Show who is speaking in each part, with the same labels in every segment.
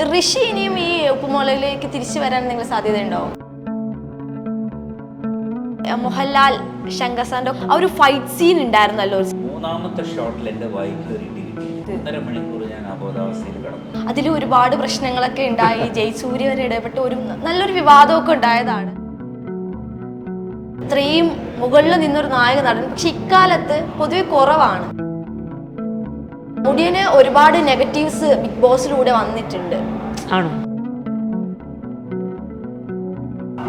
Speaker 1: ഋഷി ഇനിയും ഈ ഉപ്പുമുളകിലേക്ക് തിരിച്ചു വരാൻ നിങ്ങൾ സാധ്യതയുണ്ടോ? മോഹൻലാൽ ശങ്കർസാറിന്റെ ആ ഒരു ഫൈറ്റ് സീൻ ഉണ്ടായിരുന്നല്ലോ.
Speaker 2: മൂന്നാമത്തെ ഷോട്ടിൽ എന്റെ വൈക്ക് ഒരു ഇടി കിട്ടി. 1.5 മണിക്കൂർ ഞാൻ അബോധാവസ്ഥയിൽ കിടന്നു.
Speaker 1: അതിൽ ഒരുപാട് പ്രശ്നങ്ങളൊക്കെ ഉണ്ടായി. ജയസൂര്യ വരെ ഇടപെട്ട് ഒരു നല്ലൊരു വിവാദമൊക്കെ ഉണ്ടായതാണ്. ഇത്രയും മുകളിൽ നിന്നൊരു നായക നടൻ പക്ഷെ ഇക്കാലത്ത് പൊതുവെ കുറവാണ്. മുടിയന് ഒരുപാട് നെഗറ്റീവ്സ് ബിഗ് ബോസിലൂടെ വന്നിട്ടുണ്ട്.
Speaker 3: ആണോ?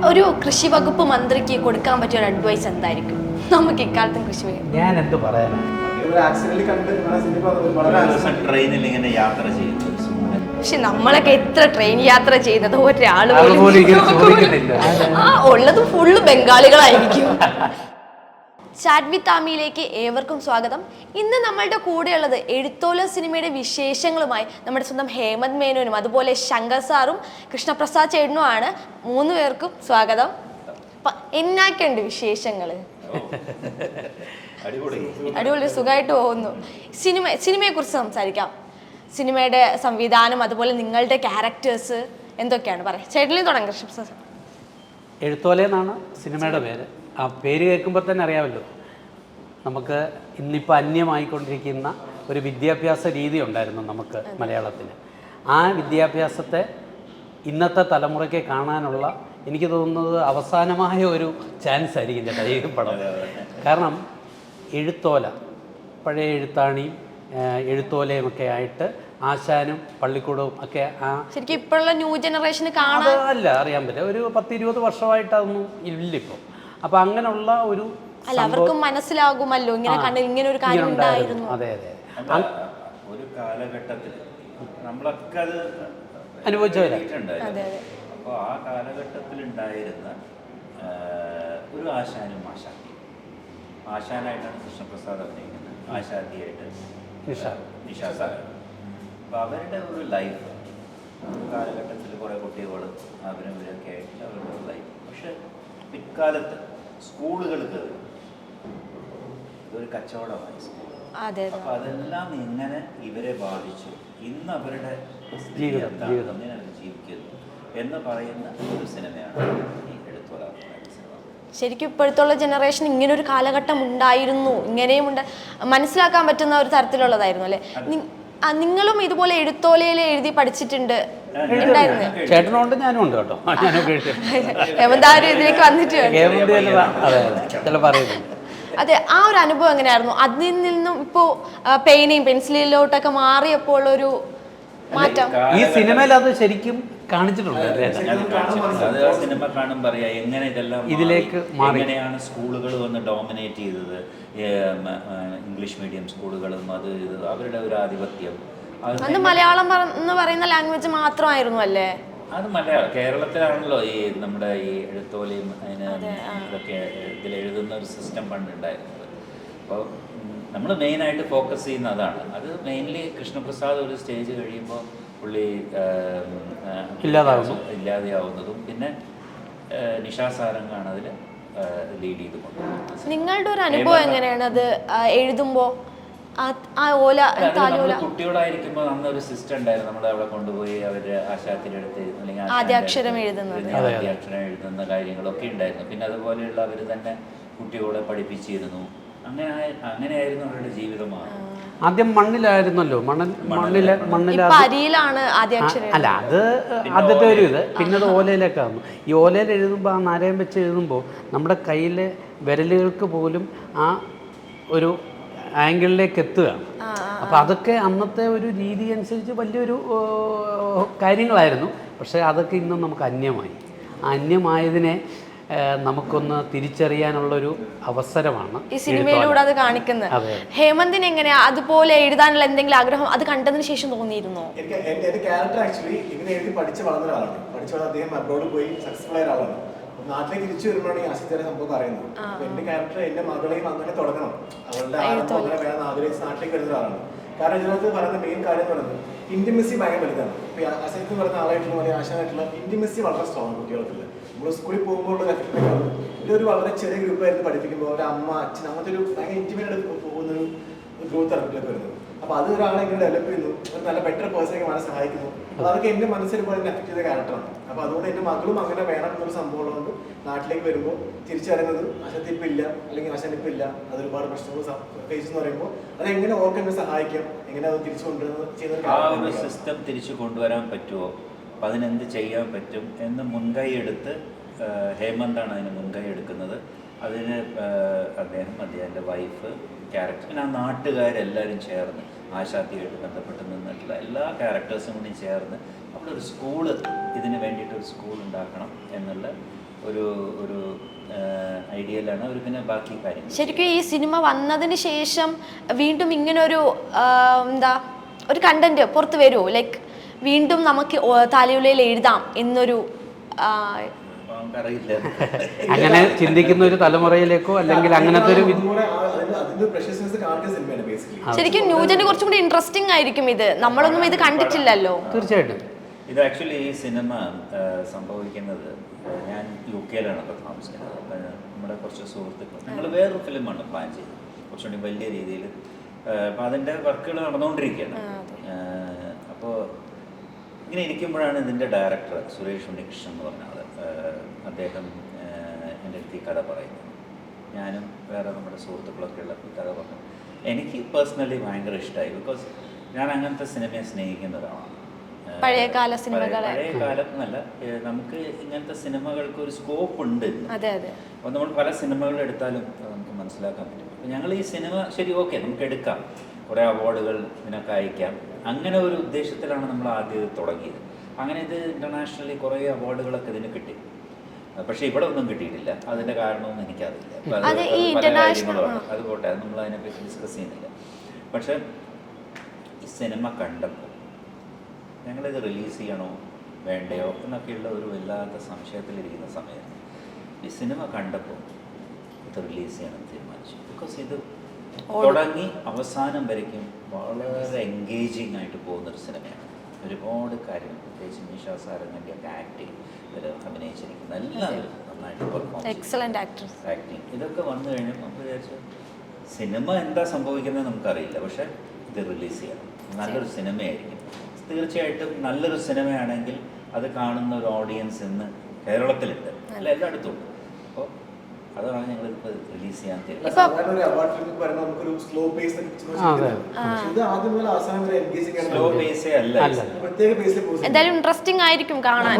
Speaker 1: ഒരു കൃഷി വകുപ്പ് മന്ത്രിക്ക് കൊടുക്കാൻ പറ്റിയ ഒരു അഡ്വൈസ് എന്തായിരിക്കും നമുക്ക് ഇക്കാലത്തും കൃഷി വകുപ്പ്?
Speaker 3: ഞാൻ എന്ത് പറയാനാ?
Speaker 2: ട്രെയിനിൽ ഇങ്ങനെ യാത്ര ചെയ്യുന്നു.
Speaker 1: പക്ഷെ നമ്മളൊക്കെ എത്ര ട്രെയിൻ യാത്ര ചെയ്യുന്നത് ഒരാള് ഉള്ളത് ഫുള്ള് ബംഗാളികളായിരിക്കും. ചാറ്റ് വിത്ത് ആമിയിലേക്ക് ഏവർക്കും സ്വാഗതം. ഇന്ന് നമ്മളുടെ കൂടെയുള്ളത് എഴുത്തോല സിനിമയുടെ വിശേഷങ്ങളുമായി നമ്മുടെ സ്വന്തം ഹേമന്ത് മേനോനും അതുപോലെ ശങ്കർ സാറും കൃഷ്ണപ്രസാദ് ചേട്ടനുമാണ്. 3 പേർക്കും സ്വാഗതം. എന്നാക്കുണ്ട് വിശേഷങ്ങള്? അടിപൊളി, സുഖമായിട്ട് പോകുന്നു. സിനിമയെ കുറിച്ച് സംസാരിക്കാം. സിനിമയുടെ സംവിധാനം അതുപോലെ നിങ്ങളുടെ ക്യാരക്ടേഴ്സ് എന്തൊക്കെയാണ് പറയാം? ചേട്ടനിൽ തുടങ്ങാം. കൃഷ്ണപ്രസാദ്.
Speaker 3: എഴുത്തോല എന്നാണ് സിനിമയുടെ പേര്. ആ പേര് കേൾക്കുമ്പോൾ തന്നെ അറിയാമല്ലോ, നമുക്ക് ഇന്നിപ്പോൾ അന്യമായിക്കൊണ്ടിരിക്കുന്ന ഒരു വിദ്യാഭ്യാസ രീതി ഉണ്ടായിരുന്നു നമുക്ക് മലയാളത്തിൽ. ആ വിദ്യാഭ്യാസത്തെ ഇന്നത്തെ തലമുറയ്ക്ക് കാണാനുള്ള എനിക്ക് തോന്നുന്നത് അവസാനമായ ഒരു ചാൻസ് ആയിരിക്കും ചേട്ടാ ഈ പടം. കാരണം എഴുത്തോല, പഴയ എഴുത്താണിയും എഴുത്തോലയും ഒക്കെ ആയിട്ട് ആശാനും പള്ളിക്കൂടവും ഒക്കെ
Speaker 1: ശരിക്കും ഇപ്പോഴുള്ള ന്യൂ ജനറേഷന്
Speaker 3: അല്ല അറിയാൻ പറ്റില്ല. ഒരു 10-20 വർഷമായിട്ട് അതൊന്നും ഇല്ലിപ്പോൾ. അപ്പം അങ്ങനെയുള്ള ഒരു
Speaker 1: അവർക്കും മനസ്സിലാകുമല്ലോ ഇങ്ങനെ ഒരു കാര്യം ഉണ്ടായിരുന്നു.
Speaker 3: അതെ അതെ,
Speaker 2: ഒരു കാലഘട്ടത്തിൽ നമ്മളൊക്കെ അത്
Speaker 3: അനുഭവിച്ചവരുണ്ട്.
Speaker 2: അപ്പോൾ ആ കാലഘട്ടത്തിൽ ഉണ്ടായിരുന്ന ഒരു ആശാനും ആശാനായിട്ടാണ് കൃഷ്ണപ്രസാദ് അഭിനയിക്കുന്നത്, ആശാദിയായിട്ട് നിഷ സാർ. അപ്പോൾ അവരുടെ ഒരു ലൈഫ് കാലഘട്ടത്തിൽ കുറേ കുട്ടികൾ അവരും ഇവരൊക്കെ ആയിട്ട് അവരുടെ ഒരു ലൈഫ്. പക്ഷെ പിൽക്കാലത്ത് സ്കൂളുകൾ കയറി ഇതൊരു കച്ചവടമായി സ്കൂൾ. അപ്പോൾ അതെല്ലാം ഇങ്ങനെ ഇവരെ ബാധിച്ചു. ഇന്ന് അവരുടെ ജീവിതം ജീവിക്കുന്നു എന്ന് പറയുന്ന ഒരു സിനിമയാണ് ഈ എഴുത്തോല സിനിമ.
Speaker 1: ശരിക്കും ഇപ്പോഴത്തുള്ള ജനറേഷൻ ഇങ്ങനെ ഒരു കാലഘട്ടം ഉണ്ടായിരുന്നു, ഇങ്ങനെയും മനസ്സിലാക്കാൻ പറ്റുന്ന ഒരു തരത്തിലുള്ളതായിരുന്നു അല്ലേ? നിങ്ങളും ഇതുപോലെ എഴുത്തോലയിൽ എഴുതി പഠിച്ചിട്ടുണ്ട്?
Speaker 3: ചേട്ടനുണ്ട്, ഞാനും ഉണ്ട് കേട്ടോ.
Speaker 1: ഹേമന്താരും ഇതിലേക്ക് വന്നിട്ട് അതെ, ആ ഒരു അനുഭവം എങ്ങനെയായിരുന്നു? അതിൽ നിന്നും ഇപ്പോ പെയിനിങ് പെൻസിലിലോട്ടൊക്കെ മാറിയപ്പോൾ ഒരു മാറ്റം
Speaker 3: ഈ സിനിമയിൽ അത് ശരിക്കും കാണിച്ചിട്ടുണ്ട്.
Speaker 2: സിനിമ കാണുമ്പോൾ അറിയാം എങ്ങനെ ഇതെല്ലാം ഇതിലേക്ക് എങ്ങനെയാണ് സ്കൂളുകൾ വന്ന് ഡോമിനേറ്റ് ചെയ്തത്. ഇംഗ്ലീഷ് മീഡിയം സ്കൂളുകളും അത് അവരുടെ ഒരു ആധിപത്യം.
Speaker 1: അന്ന് മലയാളം എന്ന് പറയുന്ന ലാംഗ്വേജ് മാത്രമായിരുന്നു അല്ലേ?
Speaker 2: അത് മലയാളം കേരളത്തിലാണല്ലോ ഈ നമ്മുടെ ഈ എഴുത്തോലയും ഇതൊക്കെ ഇതിൽ എഴുതുന്ന ഒരു സിസ്റ്റം പണ്ടുണ്ടായിരുന്നത്. അപ്പോൾ നമ്മൾ മെയിനായിട്ട് ഫോക്കസ് ചെയ്യുന്ന അതാണ്. അത് മെയിൻലി കൃഷ്ണപ്രസാദ് ഒരു സ്റ്റേജ് കഴിയുമ്പോൾ പുള്ളി ഇല്ലാതെയാവുന്നതും പിന്നെ നിഷാ സാരംഗാണ് അതിൽ ലീഡ് ചെയ്ത് കൊണ്ടുപോകുന്നത്.
Speaker 1: നിങ്ങളുടെ ഒരു അനുഭവം എങ്ങനെയാണ് അത് എഴുതുമ്പോൾ?
Speaker 2: കുട്ടികളായിരിക്കുമ്പോൾ അന്നൊരു സിസ്റ്റം ഉണ്ടായിരുന്നു. നമ്മൾ അവിടെ കൊണ്ടുപോയി അവര് ആശാത്തിനടുത്ത് അല്ലെങ്കിൽ
Speaker 1: ആദ്യാക്ഷരം എഴുതുന്ന
Speaker 2: കാര്യങ്ങളൊക്കെ ഉണ്ടായിരുന്നു. പിന്നെ അതുപോലെയുള്ള അവർ തന്നെ കുട്ടികളെ പഠിപ്പിച്ചിരുന്നു. അങ്ങനെയായിരുന്നു അവരുടെ ജീവിതമാണ്.
Speaker 3: ആദ്യം മണ്ണിലായിരുന്നല്ലോ,
Speaker 1: അരിയിലാണ് ആദ്യാക്ഷരം.
Speaker 3: അല്ല, അത് ആദ്യത്തെ ഒരു ഇത്. പിന്നെ അത് ഓലയിലേക്ക് ആകുന്നു. ഈ ഓലയിൽ എഴുതുമ്പോൾ, ആ നാരയം വെച്ച് എഴുതുമ്പോൾ നമ്മുടെ കയ്യിലെ വിരലുകൾക്ക് പോലും ആ ഒരു ആംഗിളിലേക്ക് എത്തുകയാണ്. അപ്പം അതൊക്കെ അന്നത്തെ ഒരു രീതി അനുസരിച്ച് വലിയൊരു കാര്യങ്ങളായിരുന്നു. പക്ഷേ അതൊക്കെ ഇന്നും നമുക്ക് അന്യമായി. അന്യമായതിനെ നമുക്കൊന്ന് തിരിച്ചറിയാനുള്ളൊരു അവസരമാണ്
Speaker 1: ഈ സിനിമയിലൂടെ അത് കാണിക്കുന്നത്. ഹേമന്തിന് എങ്ങനെയാ അതുപോലെ എഴുതാനുള്ള എന്തെങ്കിലും ആഗ്രഹം അത് കണ്ടതിന് ശേഷം തോന്നിയിരുന്നോ?
Speaker 4: എന്റെ ക്യാരക്ടർ ആക്ച്വലി ഇങ്ങനെ എഴുതി പഠിച്ച് വളർന്ന ഒരാളാണ്. അദ്ദേഹം അബ്രോഡ് പോയി സക്സസ്ഫുൾ ആയ ഒരാളാണ്. നാട്ടിലേക്ക് തിരിച്ചു വരുമ്പോഴാണ് ഈ ആശിച്ചേരെ സംഭവം അറിയുന്നത്. എന്റെ ക്യാരക്ടർ എന്റെ മകളെയും അങ്ങനെ തുടങ്ങണം, അവളുടെ അങ്ങനെ വേണം ആഗ്രഹിച്ച് നാട്ടിലേക്ക് വരുന്ന ഒരാളാണ്. കാരണം ഇതിനകത്ത് പറയുന്ന മെയിൻ കാര്യം എന്ന് പറയുന്നത് ഇന്റിമസി ഭയങ്കര വലുതാണ്. ഇപ്പൊ അസൈത്ത് പറയുന്ന ആളായിട്ടുള്ള പോലെ ആശാനായിട്ടുള്ള ഇന്റിമസി വളരെ സ്ട്രോങ് കുട്ടികൾക്കുള്ള. നമ്മൾ സ്കൂളിൽ പോകുമ്പോൾ ഉള്ള എഫക്റ്റ് ആണ്. ഇതൊരു വളരെ ചെറിയ ഗ്രൂപ്പായിരുന്നു പഠിപ്പിക്കുമ്പോൾ ഒരു അമ്മ അച്ഛൻ അങ്ങനത്തെ ഒരു ഭയങ്കര ഇന്റിമേറ്റ് പോകുന്ന ഒരു ഗ്രോത്ത് ഇറക്കിലേക്ക് വരുന്നത്. അപ്പൊ അത് ഒരാളെ ഇങ്ങനെ ഡെവലപ്പ് ചെയ്യുന്നു, ഒരു നല്ല ബെറ്റർ പേഴ്സണെ വളരെ സഹായിക്കുന്നു. അപ്പൊ അതൊക്കെ എന്റെ മനസ്സിൽ പോലെ എഫക്ട് ചെയ്ത ക്യാരക്ടറാണ്. അപ്പൊ അതുകൊണ്ട് എന്റെ മകളും അങ്ങനെ വേണം എന്നൊരു സംഭവം ഉള്ളതുകൊണ്ട് നാട്ടിലേക്ക് വരുമ്പോൾ തിരിച്ചറിയുന്നത് ആശാത്തിപ്പില്ല അല്ലെങ്കിൽ ആശാനിപ്പില്ല, അത് ഒരുപാട് പ്രശ്നങ്ങൾ ഫേസ് എന്ന് പറയുമ്പോൾ അത് എങ്ങനെ ഓർക്കാൻ സഹായിക്കാം, എങ്ങനെ അത് തിരിച്ചു കൊണ്ടുവരുന്നത്
Speaker 2: ആ ഒരു സിസ്റ്റം തിരിച്ചു കൊണ്ടുവരാൻ പറ്റുമോ, അപ്പം അതിനെന്ത് ചെയ്യാൻ പറ്റും എന്ന് മുൻകൈ എടുത്ത് ഹേമന്താണ് അതിന് മുൻകൈ എടുക്കുന്നത്. അതിന് അദ്ദേഹത്തിൻ്റെ വൈഫ് ക്യാരക്ടർ, പിന്നെ ആ നാട്ടുകാരെല്ലാവരും ചേർന്ന് ആശാത്തിയായിട്ട് ബന്ധപ്പെട്ട് നിന്നിട്ടുള്ള എല്ലാ ക്യാരക്ടേഴ്സും കൂടി ചേർന്ന് അവിടെ ഒരു സ്കൂള്, ഇതിന് വേണ്ടിയിട്ടൊരു സ്കൂൾ ഉണ്ടാക്കണം എന്നുള്ള ഒരു ഒരു ഐഡിയയിലാണ് അവർ പിന്നെ ബാക്കി കാര്യങ്ങൾ.
Speaker 1: ശരിക്കും ഈ സിനിമ വന്നതിന് ശേഷം വീണ്ടും ഇങ്ങനൊരു എന്താ ഒരു കണ്ടന്റ് പുറത്ത് വരുമോ? ലൈക്ക് വീണ്ടും നമുക്ക് താലിയുലയിൽ എഴുതാം എന്നൊരു
Speaker 2: അറിയില്ല.
Speaker 3: അങ്ങനെ ചിന്തിക്കുന്ന ഒരു തലമുറയിലേക്കോ അല്ലെങ്കിൽ അങ്ങനത്തെ ഒരു
Speaker 1: ശരിക്കും ന്യൂജന് കുറച്ചും കൂടി ഇൻട്രസ്റ്റിംഗ് ആയിരിക്കും ഇത്. നമ്മളൊന്നും ഇത് കണ്ടിട്ടില്ലല്ലോ.
Speaker 3: തീർച്ചയായിട്ടും
Speaker 2: ഇത് ആക്ച്വലി ഈ സിനിമ സംഭവിക്കുന്നത്, ഞാൻ UK ഇപ്പോൾ താമസിക്കുന്നത്. അപ്പം നമ്മുടെ കുറച്ച് സുഹൃത്തുക്കൾ, ഞങ്ങൾ വേറൊരു ഫിലിമാണ് പ്ലാൻ ചെയ്തത്, കുറച്ചുകൂടി വലിയ രീതിയിൽ. അപ്പോൾ അതിൻ്റെ വർക്കുകൾ നടന്നുകൊണ്ടിരിക്കുകയാണ്. അപ്പോൾ ഇങ്ങനെ ഇരിക്കുമ്പോഴാണ് ഇതിൻ്റെ ഡയറക്ടർ സുരേഷ് ഉണ്ണികൃഷ്ണൻ എന്ന് പറഞ്ഞ ആൾ, അദ്ദേഹം എൻ്റെ അടുത്ത് ഈ കഥ പറയുന്നത്. ഞാനും വേറെ നമ്മുടെ സുഹൃത്തുക്കളൊക്കെ ഉള്ള ഈ കഥ പറഞ്ഞു. എനിക്ക് പേഴ്സണലി ഭയങ്കര ഇഷ്ടമായി. ബിക്കോസ് ഞാൻ അങ്ങനത്തെ സിനിമയെ സ്നേഹിക്കുന്ന ഒരാളാണ്.
Speaker 1: പഴയകാല സിനിമകളെ,
Speaker 2: പഴയ കാലം എന്നല്ല, നമുക്ക് ഇങ്ങനത്തെ സിനിമകൾക്ക് ഒരു സ്കോപ്പ് ഉണ്ട്.
Speaker 1: അതെ അതെ.
Speaker 2: അപ്പോൾ നമ്മൾ പല സിനിമകൾ എടുത്താലും നമുക്ക് മനസ്സിലാക്കാൻ പറ്റും. അപ്പോൾ ഞങ്ങൾ ഈ സിനിമ ശരി ഓക്കെ നമുക്ക് എടുക്കാം, കുറേ അവാർഡുകൾ ഇതിനൊക്കെ അയക്കാം, അങ്ങനെ ഒരു ഉദ്ദേശത്തിലാണ് നമ്മൾ ആദ്യം തുടങ്ങിയത്. അങ്ങനെ ഇത് ഇൻ്റർനാഷണലി കുറേ അവാർഡുകളൊക്കെ ഇതിന് കിട്ടി. പക്ഷേ ഇവിടെ ഒന്നും കിട്ടിയിട്ടില്ല. അതിൻ്റെ കാരണമൊന്നും എനിക്കറിയില്ല. അത് പോട്ടെ, അത് നമ്മൾ അതിനെപ്പറ്റി ഡിസ്കസ് ചെയ്യുന്നില്ല. പക്ഷേ ഈ സിനിമ കണ്ടപ്പോൾ ഞങ്ങളിത് റിലീസ് ചെയ്യണോ വേണ്ടയോ എന്നൊക്കെയുള്ള ഒരു വല്ലാത്ത സംശയത്തിലിരിക്കുന്ന സമയത്ത് ഈ സിനിമ കണ്ടപ്പോൾ ഇത് റിലീസ് ചെയ്യണം തീരുമാനിച്ചു. ബിക്കോസ് ഇത് തുടങ്ങി അവസാനം വരയ്ക്കും വളരെ എൻഗേജിങ് ആയിട്ട് പോകുന്നൊരു സിനിമയാണ്. ഒരുപാട് കാര്യങ്ങൾ, പ്രത്യേകിച്ച് നിഷ സാരംഗിൻ്റെയൊക്കെ ആക്ടിങ്, ഇതിൽ അഭിനയിച്ചിരിക്കുന്ന എല്ലാവരും നന്നായിട്ട് പെർഫോം, ആക്ടിങ് ഇതൊക്കെ വന്നു കഴിഞ്ഞപ്പോൾ നമുക്ക് വിചാരിച്ചു സിനിമ എന്താ സംഭവിക്കുന്നത് നമുക്കറിയില്ല, പക്ഷേ ഇത് റിലീസ് ചെയ്യണം, നല്ലൊരു സിനിമയായിരിക്കും. തീർച്ചയായിട്ടും നല്ലൊരു സിനിമയാണെങ്കിൽ അത് കാണുന്ന ഒരു ഓഡിയൻസ് ഇന്ന് കേരളത്തിലുണ്ട്, അല്ല എല്ലായിടത്തും ഉണ്ട്. അപ്പോൾ അതാണ് ഞങ്ങൾ ഇപ്പോൾ റിലീസ് ചെയ്യാൻ സ്ലോ പേസേ അല്ല,
Speaker 1: എന്തായാലും ഇൻട്രസ്റ്റിംഗ് ആയിരിക്കും കാണാൻ.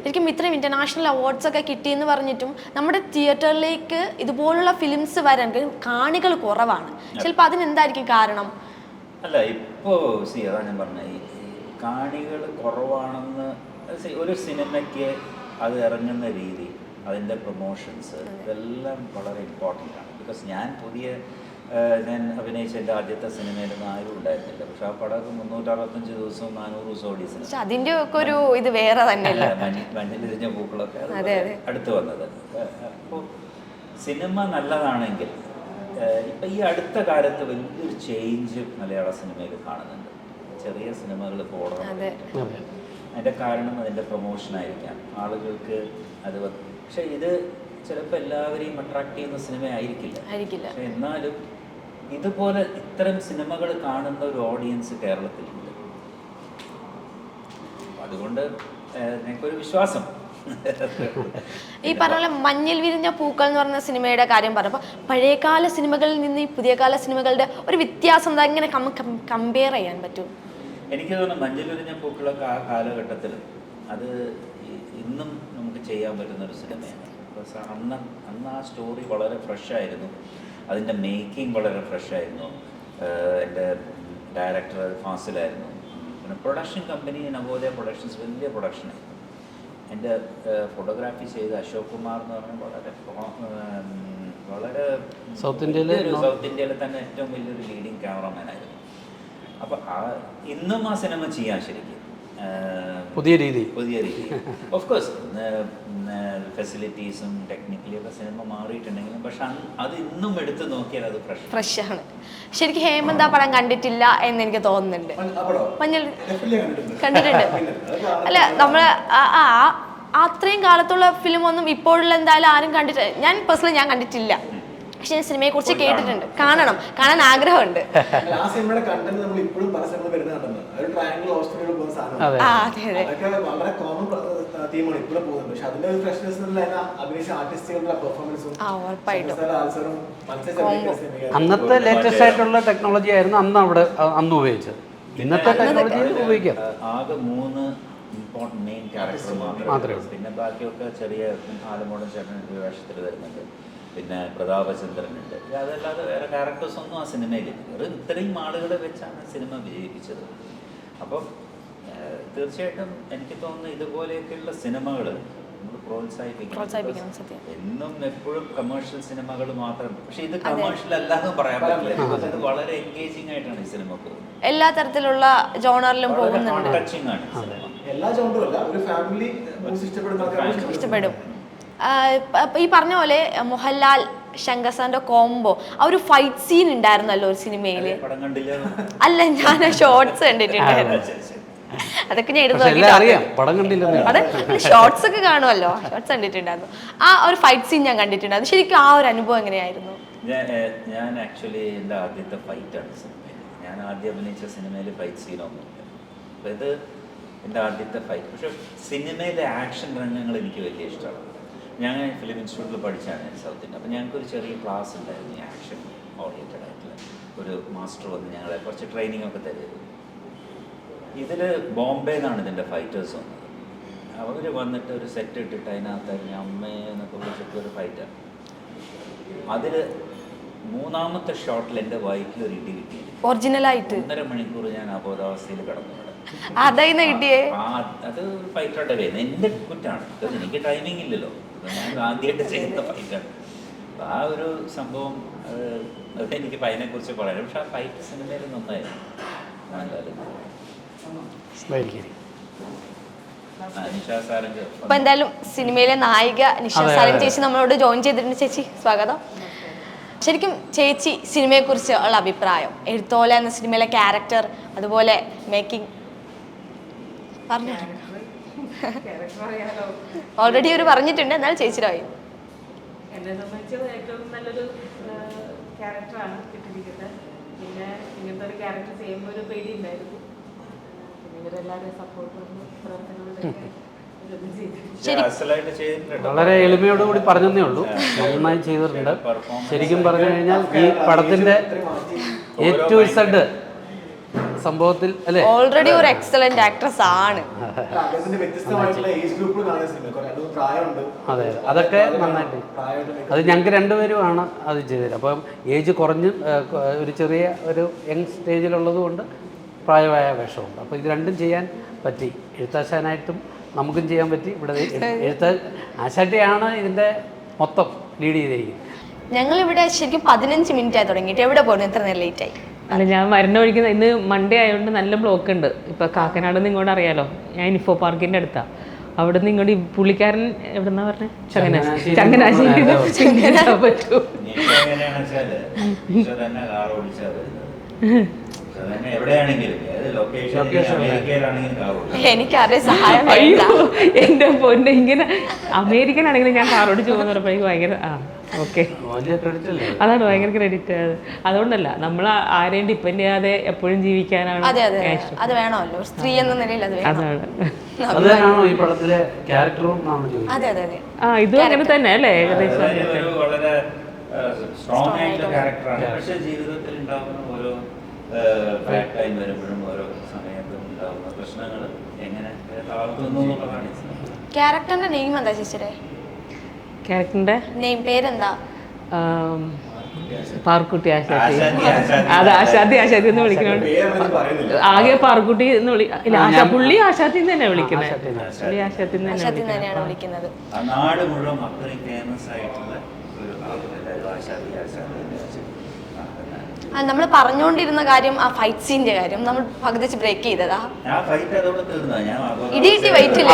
Speaker 1: ശരിക്കും ഇത്രയും ഇന്റർനാഷണൽ അവാർഡ്സ് ഒക്കെ കിട്ടിയെന്ന് പറഞ്ഞിട്ടും നമ്മുടെ തിയേറ്ററിലേക്ക് ഇതുപോലുള്ള ഫിലിംസ് വരാൻ കാണികൾ കുറവാണ്. ചിലപ്പോൾ അതിനെന്തായിരിക്കും കാരണം?
Speaker 2: അല്ല ഇപ്പോൾ അതാ ഞാൻ പറഞ്ഞ ഈ കാണികൾ കുറവാണെന്ന്. ഒരു സിനിമയ്ക്ക് അത് ഇറങ്ങുന്ന രീതി, അതിൻ്റെ പ്രൊമോഷൻസ്, ഇതെല്ലാം വളരെ ഇമ്പോർട്ടൻ്റ് ആണ്. ബിക്കോസ് ഞാൻ അഭിനയിച്ച എൻ്റെ ആദ്യത്തെ സിനിമയിലൊന്നും ആരും ഉണ്ടായിരുന്നില്ല. പക്ഷെ ആ പടം 365 ദിവസവും 400 ദിവസം ഓടിയത്.
Speaker 1: അതിൻ്റെ ഒക്കെ ഒരു ഇത് വേറെ തന്നെയല്ല.
Speaker 2: മഞ്ഞിലിരിഞ്ഞ പൂക്കളൊക്കെ അടുത്ത് വന്നത്. അപ്പോൾ സിനിമ നല്ലതാണെങ്കിൽ ഇപ്പം ഈ അടുത്ത കാലത്ത് വലിയൊരു ചേഞ്ച് മലയാള സിനിമയിൽ കാണുന്നുണ്ട്. ചെറിയ സിനിമകൾ പോകണം. അതിൻ്റെ കാരണം അതിൻ്റെ പ്രൊമോഷനായിരിക്കാം, ആളുകൾക്ക് അത്. പക്ഷെ ഇത് ചിലപ്പോൾ എല്ലാവരെയും അട്രാക്ട് ചെയ്യുന്ന സിനിമ ആയിരിക്കില്ല. പക്ഷെ എന്നാലും ഇതുപോലെ ഇത്തരം സിനിമകൾ കാണുന്ന ഒരു ഓഡിയൻസ് കേരളത്തിലുണ്ട്. അതുകൊണ്ട് എനിക്കൊരു വിശ്വാസം.
Speaker 1: ഈ പറഞ്ഞ പോലെ മഞ്ഞിൽ വിരിഞ്ഞ പൂക്കൾ എന്ന് പറഞ്ഞ സിനിമയുടെ കാര്യം പറഞ്ഞപ്പോൾ പഴയകാല സിനിമകളിൽ നിന്ന് ഈ പുതിയ കാല സിനിമകളുടെ ഒരു വ്യത്യാസം എന്താ, ഇങ്ങനെ കമ്പയർ ചെയ്യാൻ പറ്റും?
Speaker 2: എനിക്ക് തോന്നുന്നു മഞ്ഞിൽ വിരിഞ്ഞ പൂക്കളൊക്കെ ആ കാലഘട്ടത്തിൽ അത് ഇന്നും നമുക്ക് ചെയ്യാൻ പറ്റുന്നൊരു സിനിമയാണ്. അന്ന് ആ സ്റ്റോറി വളരെ ഫ്രഷായിരുന്നു, അതിൻ്റെ മേക്കിംഗ് വളരെ ഫ്രഷായിരുന്നു. എൻ്റെ ഡയറക്ടർ ഫാസിലായിരുന്നു. പിന്നെ പ്രൊഡക്ഷൻ കമ്പനി നവോദയ പ്രൊഡക്ഷൻസ് വലിയ പ്രൊഡക്ഷനായിരുന്നു. എൻ്റെ ഫോട്ടോഗ്രാഫി ചെയ്ത അശോക് കുമാർ എന്ന് പറഞ്ഞാൽ വളരെ സൗത്ത് ഇന്ത്യയിലെ തന്നെ ഏറ്റവും വലിയൊരു ലീഡിങ് ക്യാമറമാനായിരുന്നു. അപ്പോൾ ഇന്നും ആ സിനിമ ചെയ്യാൻ ശരിക്കും
Speaker 3: പുതിയ രീതി
Speaker 2: ഓഫ് കോഴ്സ് ഫെസിലിറ്റീസും ടെക്നിക്കലി ഒക്കെ സിനിമ മാറിയിട്ടുണ്ടെങ്കിലും പക്ഷെ അത് ഇന്നും എടുത്ത് നോക്കിയാൽ അത്
Speaker 1: ഫ്രഷാണ്. ശരിക്കും ഹേമന്ത് ആ പടം കണ്ടിട്ടില്ല എന്ന് എനിക്ക് തോന്നുന്നുണ്ട്. മഞ്ഞൾ കണ്ടിട്ടുണ്ട്. അല്ല നമ്മൾ അത്രയും കാലത്തുള്ള ഫിലിമൊന്നും ഇപ്പോഴുള്ള എന്തായാലും ആരും കണ്ടിട്ട്, ഞാൻ പേഴ്സണലി ഞാൻ കണ്ടിട്ടില്ല. പക്ഷെ ഞാൻ സിനിമയെ കുറിച്ച് കേട്ടിട്ടുണ്ട്, കാണാൻ ആഗ്രഹമുണ്ട്.
Speaker 4: ആ സിനിമയുടെ കണ്ടന്റ് നമ്മൾ ഇപ്പോഴും പല സ്ഥലങ്ങളിൽ വരുന്ന കണ്ടന്റ്, ഒരു ട്രയാങ്കിൾ ഹോസ്റ്റലിൽ പോകുന്ന സാധനം,
Speaker 1: അതെ അതെ,
Speaker 4: അതൊക്കെ വളരെ കോമൺ തീമാണ് ഇപ്പോഴും പോകുന്നത്. പക്ഷെ അതിന്റെ ഒരു ഫ്രഷ്നെസ് അഭിനയിച്ച ആർട്ടിസ്റ്റുകളുടെ പെർഫോമൻസും
Speaker 3: അന്നത്തെ ലേറ്റസ്റ്റ് ആയിട്ടുള്ള ടെക്നോളജി ആയിരുന്നു അന്ന് ഉപയോഗിച്ചത്. ഇന്നത്തെ ടെക്നോളജി ഉപയോഗിക്കാം.
Speaker 2: ആകെ 3 ഇമ്പോർട്ടൻറ്റ് മെയിൻ ക്യാരക്ടർ മാത്രമേ ഉള്ളൂ. പിന്നെ ബാക്കിയൊക്കെ ചെറിയ ആലമോടൻ ചേട്ടൻ വേഷത്തിൽ വരുന്നുണ്ട്, പിന്നെ പ്രതാപചന്ദ്രനുണ്ട്. അതല്ലാതെ വേറെ ക്യാരക്ടേഴ്സ് ഒന്നും ആ സിനിമയിലില്ല. ഒരു ഇത്രയും ആളുകളെ വെച്ചാണ് സിനിമ വിജയിപ്പിച്ചത്. അപ്പം തീർച്ചയായിട്ടും എനിക്ക് തോന്നുന്നു ഇതുപോലെയൊക്കെയുള്ള സിനിമകൾ നമ്മൾ പ്രോത്സാഹിപ്പിക്കണം. എന്നും എപ്പോഴും കമേഴ്ഷ്യൽ സിനിമകൾ മാത്രം, പക്ഷെ ഇത് കമേഴ്ഷ്യൽ അല്ലാതെ പറയാൻ പറ്റില്ല. ബിക്കോസ് ഇത് വളരെ എൻഗേജിംഗ് ആയിട്ടാണ് ഈ സിനിമ പോകുന്നത്.
Speaker 1: എല്ലാ തരത്തിലുള്ള ജോണറിലും പോകുന്നുണ്ട്.
Speaker 2: ടച്ചിങ് ആണ് സിനിമ.
Speaker 4: എല്ലാ ജോണറും അല്ല, ഒരു ഫാമിലി
Speaker 1: ഇഷ്ടപ്പെടും. ഈ പറഞ്ഞ പോലെ മോഹൻലാൽ ശങ്കർസാറിന്റെ കോംബോ, ആ ഒരു ഫൈറ്റ് സീൻ ഉണ്ടായിരുന്നല്ലോ ഒരു സിനിമയില്.
Speaker 2: പടം കണ്ടില്ല?
Speaker 1: അല്ല, ഞാൻ ഷോർട്സ് കണ്ടിട്ടുണ്ടായിരുന്നു. അതൊക്കെ ഞാൻ ഷോർട്സ് ഒക്കെ കാണുമല്ലോ, ഷോർട്സ് കണ്ടിട്ടുണ്ടായിരുന്നു. ആ ഒരു ഫൈറ്റ് സീൻ ഞാൻ കണ്ടിട്ടുണ്ടായിരുന്നു. ശരിക്കും ആ ഒരു അനുഭവം എങ്ങനെയായിരുന്നു?
Speaker 2: ഞാൻ ആക്ച്വലി എൻ്റെ ആദ്യത്തെ ഫൈറ്റാണ് സിനിമയിൽ. ഞാൻ ആദ്യം അഭിനയിച്ച സിനിമയിൽ ഫൈറ്റ് സീനൊന്നുമില്ല. അപ്പോൾ ഇത് എൻ്റെ ആദ്യത്തെ ഫൈറ്റ്. പക്ഷെ സിനിമയിലെ ആക്ഷൻ രംഗങ്ങൾ എനിക്ക് വലിയ ഇഷ്ടമാണ്. ഞാൻ ഫിലിം ഇൻസ്റ്റിറ്റ്യൂട്ടിൽ പഠിച്ചാണ് സൗത്ത് ഇന്ത്യ. അപ്പോൾ ഞങ്ങൾക്കൊരു ചെറിയ ക്ലാസ് ഉണ്ടായിരുന്നു ഈ ആക്ഷൻ ഓറിയൻറ്റഡ് ആയിട്ടുള്ള. ഒരു മാസ്റ്റർ വന്ന് ഞങ്ങളെ കുറച്ച് ട്രെയിനിങ് ഒക്കെ തരുമായിരുന്നു. ഇതിൽ ബോംബെ നിന്നാണ് ഇതിൻ്റെ ഫൈറ്റേഴ്സ് വന്നത്. അവർ വന്നിട്ട് ഒരു സെറ്റ് ഇട്ടിട്ട് അതിനകത്ത് അമ്മയെ എന്നൊക്കെ വിളിച്ചിട്ട് ഒരു ഫൈറ്റാണ്. അതിൽ 3ാമത്തെ ഷോട്ടിൽ എൻ്റെ വയറ്റിൽ ഒരു ഇടി കിട്ടി.
Speaker 1: ഒറിജിനലായിട്ട്
Speaker 2: 1.5 മണിക്കൂർ ഞാൻ അബോധാവസ്ഥയിൽ കിടന്നു.
Speaker 1: കിട്ടിയേ
Speaker 2: അത് ഫൈറ്ററുടെ പേര് എൻ്റെ കുറ്റാണ്. എനിക്ക് ടൈമിംഗ് ഇല്ലല്ലോ, ഞാൻ ആദ്യമായിട്ട് ചെയ്യുന്ന ഫൈറ്റാണ്. ആ ഒരു സംഭവം അതെനിക്ക് അതിനെക്കുറിച്ച് പറയാം. പക്ഷെ ആ ഫൈറ്റ് സിനിമയിൽ നന്നായിരുന്നു.
Speaker 1: അപ്പൊ എന്തായാലും സിനിമയിലെ നായിക നിഷ സാരംഗ് ചേച്ചി നമ്മളോട് ജോയിൻ ചെയ്തിട്ടുണ്ട്. ചേച്ചി സ്വാഗതം. ശരിക്കും ചേച്ചി സിനിമയെ കുറിച്ച് ഉള്ള അഭിപ്രായം, എഴുത്തോല എന്ന സിനിമയിലെ ക്യാരക്ടർ, അതുപോലെ മേക്കിംഗ് പറഞ്ഞു. ഓൾറെഡി ഒരു പറഞ്ഞിട്ടുണ്ട്, എന്നാലും ചേച്ചിയുടെ വായി.
Speaker 5: എന്നെ സംബന്ധിച്ച് ഏറ്റവും നല്ലൊരു ക്യാരക്ടറാണ് കിട്ടിയിരിക്കുന്നത്. പിന്നെ ഇങ്ങനത്തെ ഒരു ക്യാരക്ടർ ചെയ്യുമ്പോൾ ഒരു പേടി ഉണ്ടായിരുന്നു. പിന്നെ ഇവരെല്ലാവരും സപ്പോർട്ട് പ്രവർത്തനങ്ങളൊക്കെ
Speaker 3: വളരെ എളിമയോടുകൂടി പറഞ്ഞതേ ഉള്ളൂ. നന്നായി ചെയ്തിട്ടുണ്ട്. ശരിക്കും പറഞ്ഞു കഴിഞ്ഞാൽ ഈ പടത്തിന്റെ A-Z സംഭവത്തിൽ അല്ലേ,
Speaker 1: ഓൾറെഡി ഒരു എക്സലന്റ് ആക്ട്രസ് ആണ്.
Speaker 3: അതെ, അതൊക്കെ നന്നായിട്ട്. അത് ഞങ്ങൾക്ക് രണ്ടുപേരുമാണ് അത് ചെയ്തത്. അപ്പം ഏജ് കുറഞ്ഞ് ഒരു ചെറിയ ഒരു യങ് സ്റ്റേജിലുള്ളത് കൊണ്ട് പ്രായമായ വേഷമുണ്ട്. അപ്പോൾ ഇത് രണ്ടും ചെയ്യാൻ പറ്റി. എഴുത്താശാനായിട്ടും നമുക്കും ചെയ്യാൻ പറ്റി. ഇവിടെ ആശാട്ടിയാണ് ഇതിൻ്റെ മൊത്തം ലീഡ് ചെയ്തിരിക്കുന്നത്.
Speaker 1: ഞങ്ങളിവിടെ ശരിക്കും 15 മിനിറ്റ് ആയി തുടങ്ങിയിട്ട്. എവിടെ പോകുന്നു ഇത്ര നേരം ലേറ്റ് ആയി?
Speaker 5: അല്ല, ഞാൻ വരുന്ന വഴിക്ക് ഇന്ന് മൺഡേ ആയതുകൊണ്ട് നല്ല ബ്ലോക്ക് ഉണ്ട്. ഇപ്പോൾ കാക്കനാട് നിന്ന് ഇങ്ങോട്ട് അറിയാലോ, ഞാൻ ഇൻഫോ പാർക്കിൻ്റെ അടുത്താണ്. അവിടെ നിന്ന് ഇങ്ങോട്ട് പുള്ളിക്കാരൻ എവിടെന്നാ പറഞ്ഞത്? ചങ്ങനാശ്ശേരി പറ്റൂ.
Speaker 1: എനിക്കറിയാം, സഹായം.
Speaker 5: അയ്യോ എൻ്റെ പൊന്നെ, ഇങ്ങനെ അമേരിക്കൻ ആണെങ്കിലും ഞാൻ കാർ ഓടിച്ച് പോകുന്ന പറഞ്ഞപ്പോൾ ഭയങ്കര ഓക്കെ, അതാണ് ഭയങ്കര ക്രെഡിറ്റ്. അതുകൊണ്ടല്ല, നമ്മൾ ആരെയും ഡിപ്പെൻഡ് ചെയ്യാതെ എപ്പോഴും ജീവിക്കാനാണ്.
Speaker 1: അത് വേണമല്ലോ, സ്ത്രീ എന്ന നിലയിൽ.
Speaker 5: അതാണ്. ഇതും അങ്ങനെ തന്നെ അല്ലേ, ഏകദേശം.
Speaker 2: സ്ട്രോങ് ആയിട്ടുള്ള ക്യാരക്ടറാണ്. പക്ഷേ ജീവിതത്തിൽ ഉണ്ടാകുന്ന ഓരോ ബാഡ് ടൈം വരുമ്പോഴും ഓരോ സമയത്തും ഉണ്ടാകുന്ന പ്രശ്നങ്ങൾ എങ്ങനെ താഴ്ത്തുന്നു എന്നുള്ളതാണ്.
Speaker 1: ക്യാരക്ടറിന്റെ നെയിം എന്താ ചേച്ചിയുടെ?
Speaker 5: ക്യാരക്ടറിന്റെ
Speaker 1: നെയിം പേരെന്താ?
Speaker 5: പാർക്കുട്ടി ആശാത്തി. അത് ആശാത്തി എന്ന് വിളിക്കുന്നുണ്ട്. ആകെ പാർക്കുട്ടി എന്ന് പുള്ളി ആശാത്തി തന്നെ വിളിക്കുന്നത്. പുള്ളി ആശാത്തി
Speaker 1: തന്നെയാണ് വിളിക്കുന്നത്.
Speaker 2: നാട് മുഴുവൻ അത്രയും ഫേമസ് ആയിട്ടുള്ള ഒരു ആശാത്തി ആശാത്തി.
Speaker 1: നമ്മൾ പറഞ്ഞുകൊണ്ടിരുന്ന കാര്യം, ആ ഫൈറ്റ് സീന്റെ കാര്യം നമ്മൾ പകുതി വെച്ച് ബ്രേക്ക് ചെയ്തതാ. ഇടിയിട്ടി വൈറ്റില്ല.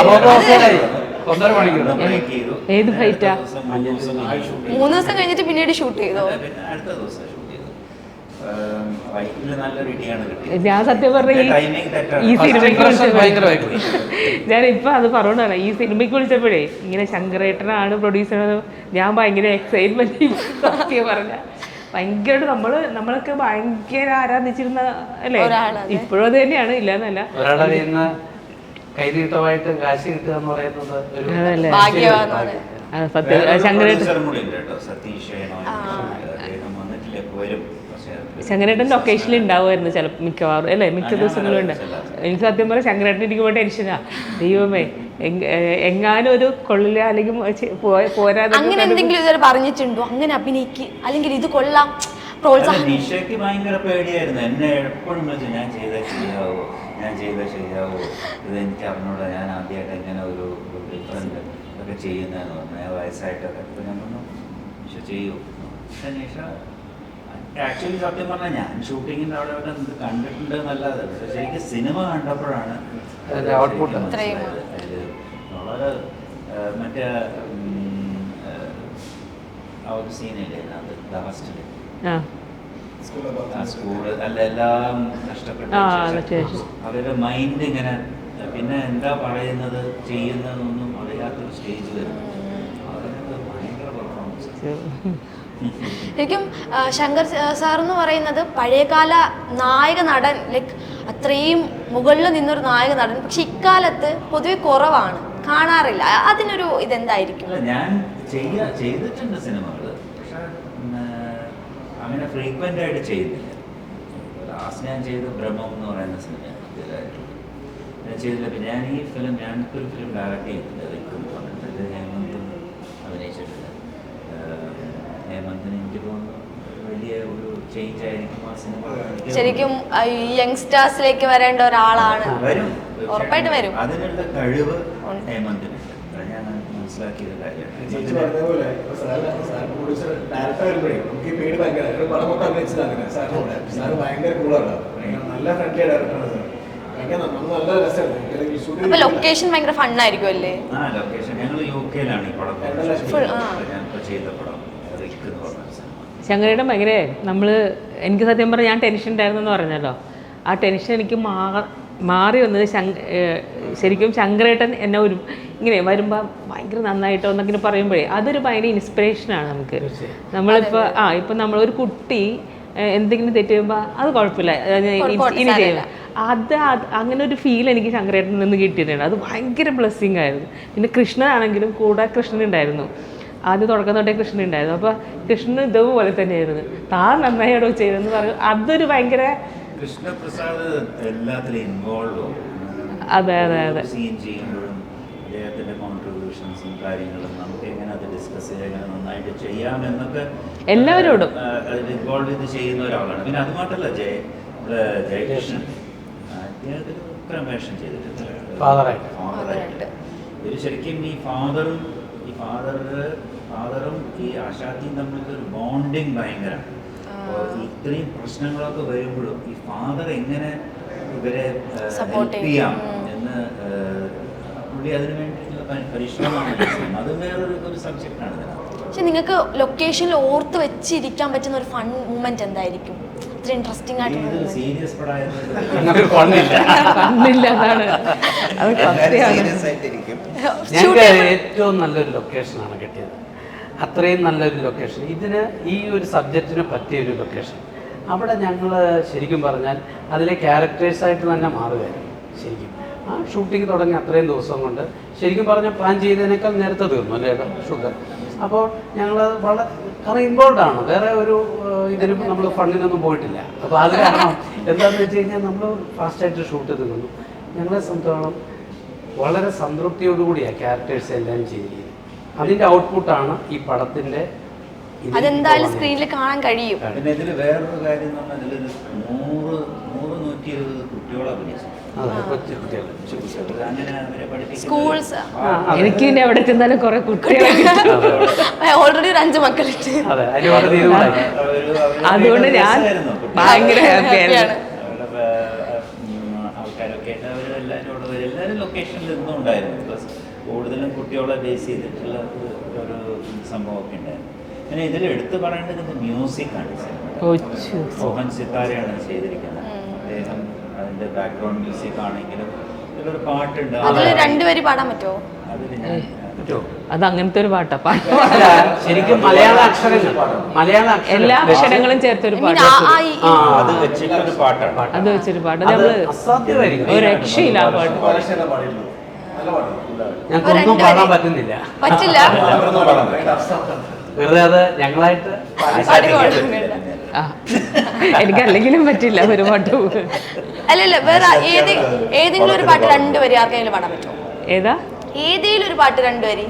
Speaker 5: ഏത് ഫൈറ്റാ?
Speaker 1: 3 ദിവസം കഴിഞ്ഞിട്ട് പിന്നീട് ഷൂട്ട് ചെയ്തോ?
Speaker 2: ഫൈറ്റിൽ നല്ലൊരു ഇടിയാണ് കിട്ടിയത്.
Speaker 5: ഞാൻ സത്യം പറഞ്ഞ
Speaker 2: ടൈമിംഗ് തെറ്റാണ്.
Speaker 5: ഈ സിനിമയ്ക്ക്
Speaker 3: ഭയങ്കരമായി
Speaker 5: ഞാൻ ഇപ്പൊ അത് പറഞ്ഞതാണ്, ഈ സിനിമയ്ക്ക് വിളിച്ചപ്പോഴേ ഇങ്ങനെ ശങ്കരേട്ടനാണ് പ്രൊഡ്യൂസർ, ഞാൻ ഭയങ്കര എക്സൈറ്റ്മെന്റ് സത്യം പറഞ്ഞ ഭയങ്കരമായിട്ട് നമ്മളൊക്കെ ഭയങ്കര ആരാധിച്ചിരുന്ന അല്ലേ, ഇപ്പോഴും അത് തന്നെയാണ്, ഇല്ലാന്നല്ല.
Speaker 3: ഒരാളുടെ കയ്യിൽ നിന്ന് കൈനീട്ടമായിട്ട് കാശ് കിട്ടുക എന്ന് പറയുന്നത് ഒരു
Speaker 5: അതല്ലേ
Speaker 1: ഭാഗ്യവാനാണ്.
Speaker 5: സത്യം. ശങ്കരേട്ടൻ ശങ്കരേട്ടൻ ലൊക്കേഷനിൽ ഉണ്ടാവുമായിരുന്നു ചിലപ്പോൾ മിക്കവാറും അല്ലേ, മിക്ക ദിവസങ്ങളും ഉണ്ട്. എനിക്ക് സത്യം പറഞ്ഞാൽ ശങ്കരേട്ടൻ ഇരിക്കുമ്പോൾ ടെൻഷനാ, ദൈവമേ എങ്ങാനും ഒരു കൊള്ളില്ല അല്ലെങ്കിൽ പോരാ
Speaker 1: അങ്ങനെ എന്തെങ്കിലും ഇതുവരെ പറഞ്ഞിട്ടുണ്ടോ, അങ്ങനെ അഭിനയിക്ക് അല്ലെങ്കിൽ ഇത് കൊള്ളാം പ്രോത്സാഹനം?
Speaker 2: നിഷയ്ക്ക് ഭയങ്കര പേടിയായിരുന്നു. എന്നെ എപ്പോഴും വിളിച്ചു, ഞാൻ ചെയ്താൽ ശരിയാവോ, ഇത് എനിക്ക് അറിഞ്ഞൂടാ, ഞാൻ ആദ്യമായിട്ട് എങ്ങനെ ഒരു ഡിഫറൻറ്റ് ഒക്കെ ചെയ്യുന്നതെന്ന് പറഞ്ഞു, വയസ്സായിട്ടൊക്കെ. അപ്പോൾ ഞാൻ പറഞ്ഞു നിഷ ചെയ്യൂ. പക്ഷേ നിഷ ആക്ച്വലി സത്യം പറഞ്ഞാൽ ഞാൻ ഷൂട്ടിങ്ങിൻ്റെ അവിടെ ഇവിടെ ഇത് കണ്ടിട്ടുണ്ട് എന്നല്ലാതെ, പക്ഷേ ശരിക്കും സിനിമ കണ്ടപ്പോഴാണ് മനസ്സിലായത്. അതിൽ വളരെ മറ്റേ ആ ഒരു സീനില്ലേ അത് ലാസ്റ്റിൽ സ്കൂള് അല്ല എല്ലാം കഷ്ടപ്പെട്ട് അവരുടെ മൈൻഡ് ഇങ്ങനെ പിന്നെ എന്താ പറയുന്നത് ചെയ്യുന്നതൊന്നും അറിയാത്തൊരു സ്റ്റേജ് വരുന്നു. അതിനൊക്കെ ഭയങ്കര പെർഫോമൻസ്.
Speaker 1: ശരിക്കും ശങ്കർ സാർ എന്ന് പറയുന്നത് പഴയകാല നായക നടൻ, ലൈക്ക് അത്രയും മുകളിൽ നിന്നൊരു നായക നടൻ, പക്ഷെ ഇക്കാലത്ത് പൊതുവെ കുറവാണ്, കാണാറില്ല. അതിനൊരു ഇതെന്തായിരിക്കും?
Speaker 2: ഞാൻ ചെയ്തിട്ടുണ്ട് സിനിമകൾ, പക്ഷെ അങ്ങനെ ഫ്രീക്വൻ്റ് ആയിട്ട് ചെയ്യുന്നില്ല. ലാസ്റ്റ് ഞാൻ ചെയ്ത ബ്രഹ്മം എന്ന് പറയുന്ന സിനിമ ഞാൻ ചെയ്തില്ല. പിന്നെ ഞാൻ ഈ ഫിലിം ഞാനൊരു ഫിലിം ഡയറക്റ്റ് ചെയ്തില്ല, വെക്കും പറഞ്ഞിട്ട് ഹേമന്തും അഭിനയിച്ചിട്ടില്ല. ഹേമന്തിന് എനിക്ക് തോന്നുന്നു വലിയ ഒരു ചേഞ്ച് ആയിരിക്കും ആ സിനിമ.
Speaker 1: ശരിക്കും യങ്സ്റ്റേഴ്സിലേക്ക് വരേണ്ട ഒരാളാണ്,
Speaker 2: വരും,
Speaker 1: ഉറപ്പായിട്ട് വരും.
Speaker 2: അതിനുള്ള കഴിവ് ഹേമന്തിനുണ്ട്. ഞാൻ മനസ്സിലാക്കിയത് കാര്യമാണ്.
Speaker 4: ചേച്ചി പറഞ്ഞതുപോലെ ഡയറക്ടർ വരുമ്പോഴേ നമുക്ക് ഈ പേടി ഭയങ്കര ഒരു പടം മൊത്തം അഭിനയിച്ചതാണ് സാറിനോട്. സാറ് ഭയങ്കര കൂളാണ്, നല്ല ഫ്രണ്ട്ലി ഡയറക്ടറാണ് സാർ. നല്ല രസമാണ്.
Speaker 1: അപ്പൊ ലൊക്കേഷൻ ഭയങ്കര ഫണ്ണായിരിക്കും അല്ലേ?
Speaker 2: ആ ലൊക്കേഷൻ ഞങ്ങൾ UK-ലാണ് ഈ പടം ഞാനിപ്പോൾ ചെയ്ത പടം.
Speaker 5: ശങ്കരേട്ടൻ ഭയങ്കര എനിക്ക് സത്യം പറഞ്ഞാൽ ഞാൻ ടെൻഷൻ ഉണ്ടായിരുന്നെന്ന് പറഞ്ഞല്ലോ, ആ ടെൻഷൻ എനിക്ക് മാറി വന്നത് ശരിക്കും ശങ്കരേട്ടൻ എന്നെ ഇങ്ങനെ വരുമ്പോൾ ഭയങ്കര നന്നായിട്ടോ എന്നൊക്കെ പറയുമ്പോഴേ അതൊരു ഭയങ്കര ഇൻസ്പിറേഷനാണ് നമുക്ക്. നമ്മളിപ്പോൾ ഇപ്പം നമ്മളൊരു കുട്ടി എന്തെങ്കിലും തെറ്റ് ചെയ്യുമ്പോൾ അത് കുഴപ്പമില്ല, ഇനി ചെയ്യില്ല, അങ്ങനെ ഒരു ഫീൽ എനിക്ക് ശങ്കരേട്ടനിൽ നിന്ന് കിട്ടിയിട്ടുണ്ട്. അത് ഭയങ്കര ബ്ലെസ്സിങ് ആയിരുന്നു. പിന്നെ കൃഷ്ണനാണെങ്കിലും കൂടെ കൃഷ്ണൻ ഉണ്ടായിരുന്നു, ആദ്യം തുടക്കം തൊട്ടേ കൃഷ്ണൻ ഉണ്ടായിരുന്നു. അപ്പോൾ കൃഷ്ണൻ ഇതുപോലെ തന്നെയായിരുന്നു, താൻ നന്നായിടോ ചെയ്തെന്ന് പറയും. അതൊരു ഭയങ്കര
Speaker 2: കൃഷ്ണപ്രസാദ് എല്ലാത്തിലും ഇൻവോൾവ്.
Speaker 5: അതെ അതെ അതെ
Speaker 2: സീൻ ചെയ്യുമ്പോഴും അദ്ദേഹത്തിൻ്റെ കോൺട്രിബ്യൂഷൻസും കാര്യങ്ങളും നമുക്ക് എങ്ങനെ അത് ഡിസ്കസ് ചെയ്ത് എങ്ങനെ നന്നായിട്ട് ചെയ്യാമെന്നൊക്കെ
Speaker 5: എല്ലാവരോടും
Speaker 2: ഇൻവോൾവ് ചെയ്ത് ചെയ്യുന്ന ഒരാളാണ്. പിന്നെ അതുമാത്രമല്ല ജയകൃഷ്ണൻ അദ്ദേഹത്തിന് ഉക്രമേഷൻ ചെയ്തിട്ടുണ്ട് ഫാദറായിട്ട്. ഇത് ശരിക്കും ഈ ഫാദറും ഈ ആശാത്തിയും തമ്മിലൊരു ബോണ്ടിങ് ഭയങ്കരമാണ്. അപ്പോൾ ഇത്രയും പ്രശ്നങ്ങളൊക്കെ വരുമ്പോഴും ഈ ഫാദർ എങ്ങനെ ഇവരെ ഹെൽപ്പ് ചെയ്യാം എന്ന് പുള്ളി അതിനു വേണ്ടിയിട്ടുള്ള പരിശ്രമമാണ്. അത് വേറൊരു സബ്ജക്റ്റാണ് ഇതിനകത്ത്.
Speaker 1: പക്ഷെ നിങ്ങൾക്ക് ലൊക്കേഷനിൽ ഓർത്ത് വെച്ചിരിക്കാൻ പറ്റുന്ന ഒരു ഫൺ മൂമെന്റ് എന്തായിരിക്കും? അത്ര ഇൻട്രസ്റ്റിംഗ് ആയിട്ടുള്ള
Speaker 2: സീരിയസ്
Speaker 3: ഞങ്ങൾക്ക് ഏറ്റവും നല്ലൊരു ലൊക്കേഷനാണ് കിട്ടിയത്. അത്രയും നല്ലൊരു ലൊക്കേഷൻ, ഈ ഒരു സബ്ജക്റ്റിന് പറ്റിയൊരു ലൊക്കേഷൻ. അവിടെ ഞങ്ങൾ ശരിക്കും പറഞ്ഞാൽ അതിലെ ക്യാരക്ടേഴ്സായിട്ട് തന്നെ മാറുകയായിരുന്നു. ശരിക്കും ആ ഷൂട്ടിംഗ് തുടങ്ങി അത്രയും ദിവസം കൊണ്ട് ശരിക്കും പറഞ്ഞാൽ പ്ലാൻ ചെയ്തതിനേക്കാൾ നേരത്തെ തീർന്നു അല്ലേ ഷൂട്ട്. അപ്പോൾ ഞങ്ങൾ കാരണം ഇൻവോൾവ് ആണ്, വേറെ ഒരു ഇതിനും നമ്മൾ ഫണ്ടിനൊന്നും പോയിട്ടില്ല. അപ്പോൾ അത് കാരണം എന്താണെന്ന് വെച്ച് കഴിഞ്ഞാൽ നമ്മൾ ഫാസ്റ്റായിട്ട് ഷൂട്ട് തീർന്നു. ഞങ്ങളെ സംബന്ധിച്ചോളം വളരെ സംതൃപ്തിയോടുകൂടിയാണ് ക്യാരക്ടേഴ്സ് എല്ലാം ചെയ്തിരിക്കുന്നത്. അതിൻ്റെ ഔട്ട്പുട്ടാണ് ഈ പടത്തിൻ്റെ.
Speaker 1: അതെന്തായാലും സ്ക്രീനിൽ കാണാൻ കഴിയും.
Speaker 2: പിന്നെ ഇതിൽ വേറൊരു കാര്യം എന്ന് പറഞ്ഞാൽ ഇതിൽ 100-120 കുട്ടികളെ അഭിനയിച്ചു.
Speaker 1: സ്കൂൾസ്
Speaker 5: എനിക്ക് പിന്നെ അവിടെ ചെന്നാലും കുറെ കുട്ടികളെ
Speaker 1: ഓൾറെഡി ഒരു 5 മക്കളുണ്ട്.
Speaker 5: അതുകൊണ്ട് ഞാൻ ഭയങ്കര ഹാപ്പിയാണ്.
Speaker 2: ആൾക്കാരൊക്കെ എല്ലാവരും ലൊക്കേഷനിൽ നിന്നും ഉണ്ടായിരുന്നു. പ്ലസ് കൂടുതലും കുട്ടികളെ ബേസ് ചെയ്തിട്ടുള്ള ഒരു സംഭവമൊക്കെ ഉണ്ടായിരുന്നു. പിന്നെ ഇതിൽ എടുത്തു പറയേണ്ടത് മ്യൂസിക്കാണ് സിനിമയുടെ. മോഹൻ സിത്താരയാണ് ചെയ്തിരിക്കുന്നത്. അദ്ദേഹം അതിൻ്റെ ബാക്ക്ഗ്രൗണ്ട് മ്യൂസിക് ആണെങ്കിലും ഇതിലൊരു പാട്ടുണ്ട്.
Speaker 1: അതിൽ രണ്ടുപേര് പാടാൻ പറ്റുമോ?
Speaker 2: അതിൽ ഞാൻ
Speaker 5: അത് അങ്ങനത്തെ ഒരു പാട്ടാ.
Speaker 3: അല്ല, ശരിക്കും മലയാള അക്ഷരങ്ങൾ
Speaker 5: എല്ലാ അക്ഷരങ്ങളും ചേർത്തൊരു പാട്ട്.
Speaker 2: അത് വെച്ചിട്ടൊരു പാട്ടാണ്.
Speaker 5: അത് വെച്ചൊരു പാട്ട് നമ്മള്
Speaker 3: അസാധ്യമായിരിക്കും.
Speaker 5: ഒരു രക്ഷയില്ല ആ പാട്ട്.
Speaker 3: ഞങ്ങൾക്കൊന്നും പാടാൻ പറ്റുന്നില്ല.
Speaker 1: പറ്റില്ല.
Speaker 3: വെറുതെ അത് ഞങ്ങളായിട്ട്
Speaker 5: എനിക്ക് അല്ലെങ്കിലും പറ്റില്ല ഒരു പാട്ട്.
Speaker 1: അല്ലല്ല, വേറെ ഏതെങ്കിലും ഒരു പാട്ട് രണ്ടുപേര് ആർക്കെങ്കിലും പാടാൻ പറ്റുമോ?
Speaker 5: ഏതാ?
Speaker 1: ഏതെങ്കിലും ഒരു പാട്ട് രണ്ടുപേര്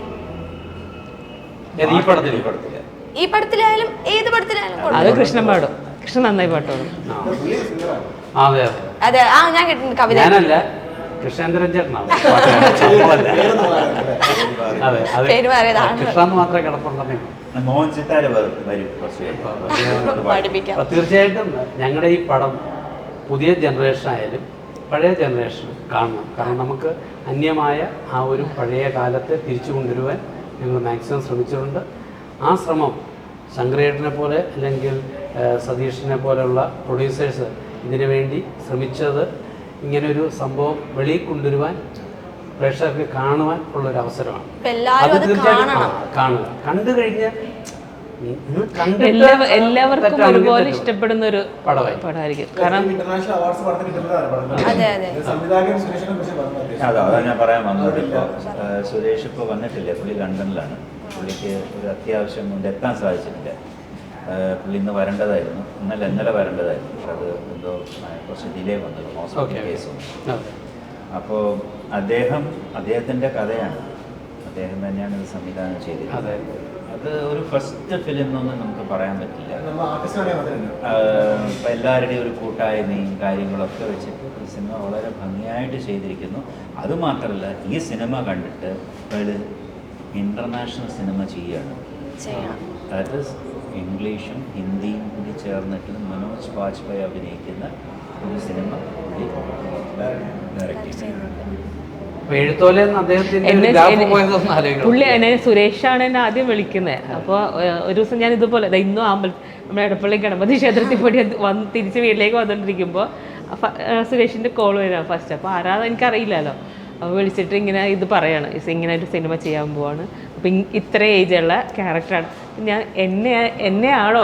Speaker 1: ഈ പടത്തിലായാലും ഏത് പടത്തിലായാലും
Speaker 5: അത് കൃഷ്ണൻ പാടും. കൃഷ്ണൻ നന്നായി പാട്ട് പാടും.
Speaker 3: അതെ
Speaker 1: അതെ. ഞാൻ കേട്ടിട്ടുണ്ട് കവിത.
Speaker 3: ഞാനല്ല, കൃഷ്ണേന്ദ്രൻ ചേട്ടനാണ്. അതെ, അത്
Speaker 1: പേര് മാറിയതാണ്.
Speaker 3: കൃഷ്ണന്ന് മാത്രമേ കിടപ്പുണ്ടെന്നേ.
Speaker 2: മോഹൻ സിത്താര വരും കുറച്ച്.
Speaker 3: തീർച്ചയായിട്ടും ഞങ്ങളുടെ ഈ പടം പുതിയ ജനറേഷൻ ആയാലും പഴയ ജനറേഷൻ കാണണം. കാരണം നമുക്ക് അന്യമായ ആ ഒരു പഴയ കാലത്തെ തിരിച്ചു കൊണ്ടുവരുവാൻ ഞങ്ങൾ മാക്സിമം ശ്രമിച്ചിട്ടുണ്ട്. ആ ശ്രമം ശങ്കരേട്ടനെ പോലെ അല്ലെങ്കിൽ സതീഷിനെ പോലെയുള്ള പ്രൊഡ്യൂസേഴ്സ് ഇതിനു വേണ്ടി ശ്രമിച്ചത് ഇങ്ങനൊരു സംഭവം വെളിയിൽ കൊണ്ടുവരുവാൻ, പ്രേക്ഷകർക്ക് കാണുവാൻ ഉള്ളൊരു അവസരമാണ്. അത് തീർച്ചയായിട്ടും കാണുക. കണ്ടു കഴിഞ്ഞ്
Speaker 5: എല്ലാവർക്കും ഒരുപോലെ ഇഷ്ടപ്പെടുന്ന ഒരു പടമായിരിക്കും. കാരണം
Speaker 2: അതാ ഞാൻ പറയാൻ വന്നത്. ഇപ്പോൾ സുരേഷ് ഇപ്പോൾ വന്നിട്ടില്ലേ, പുള്ളി ലണ്ടനിലാണ്. പുള്ളിക്ക് ഒരു അത്യാവശ്യം കൊണ്ട് എത്താൻ സാധിച്ചിട്ടില്ല. പുള്ളി ഇന്ന് വരേണ്ടതായിരുന്നു, ഇന്നലെ വരേണ്ടതായിരുന്നു. പക്ഷെ അത് എന്തോ കുറച്ച് ഡിലേ വന്നത്, ഹോസ്പിറ്റൽ കേസും. അപ്പോൾ അദ്ദേഹത്തിൻ്റെ കഥയാണ്, അദ്ദേഹം തന്നെയാണ് ഇത് സംവിധാനം ചെയ്തത്. അത് ഒരു ഫസ്റ്റ് ഫിലിം എന്നൊന്നും നമുക്ക് പറയാൻ പറ്റില്ല. ഇപ്പം എല്ലാവരുടെയും ഒരു കൂട്ടായ്മയും കാര്യങ്ങളൊക്കെ വെച്ചിട്ട് ഈ സിനിമ വളരെ ഭംഗിയായിട്ട് ചെയ്തിരിക്കുന്നു. അതുമാത്രമല്ല, ഈ സിനിമ കണ്ടിട്ട് ഒരു ഇൻ്റർനാഷണൽ സിനിമ ചെയ്യുകയാണ്. അതായത് ഇംഗ്ലീഷും ഹിന്ദിയും കൂടി ചേർന്നിട്ട് മനോജ് ബാജ്പേയി അഭിനയിക്കുന്ന ഒരു സിനിമ ഡയറക്റ്റ് ചെയ്യുന്നു.
Speaker 5: പുള്ളി എന്നെ സുരേഷാണ് എന്നെ ആദ്യം വിളിക്കുന്നത്. അപ്പോൾ ഒരു ദിവസം ഞാൻ ഇതുപോലെ ഇന്നും നമ്മുടെ എടപ്പള്ളി ഗണപതി ക്ഷേത്രത്തിൽ പോയി തിരിച്ച് വീട്ടിലേക്ക് വന്നുകൊണ്ടിരിക്കുമ്പോൾ സുരേഷിൻ്റെ കോൾ വരാം ഫസ്റ്റ്. അപ്പോൾ ആരാധന എനിക്കറിയില്ലല്ലോ. അപ്പോൾ വിളിച്ചിട്ട് ഇങ്ങനെ ഇത് പറയാണ്, ഇങ്ങനെ ഒരു സിനിമ ചെയ്യാൻ പോവാണ്. അപ്പം ഇത്ര ഏജുള്ള ക്യാരക്ടറാണ്. ഞാൻ എന്നെയാണോ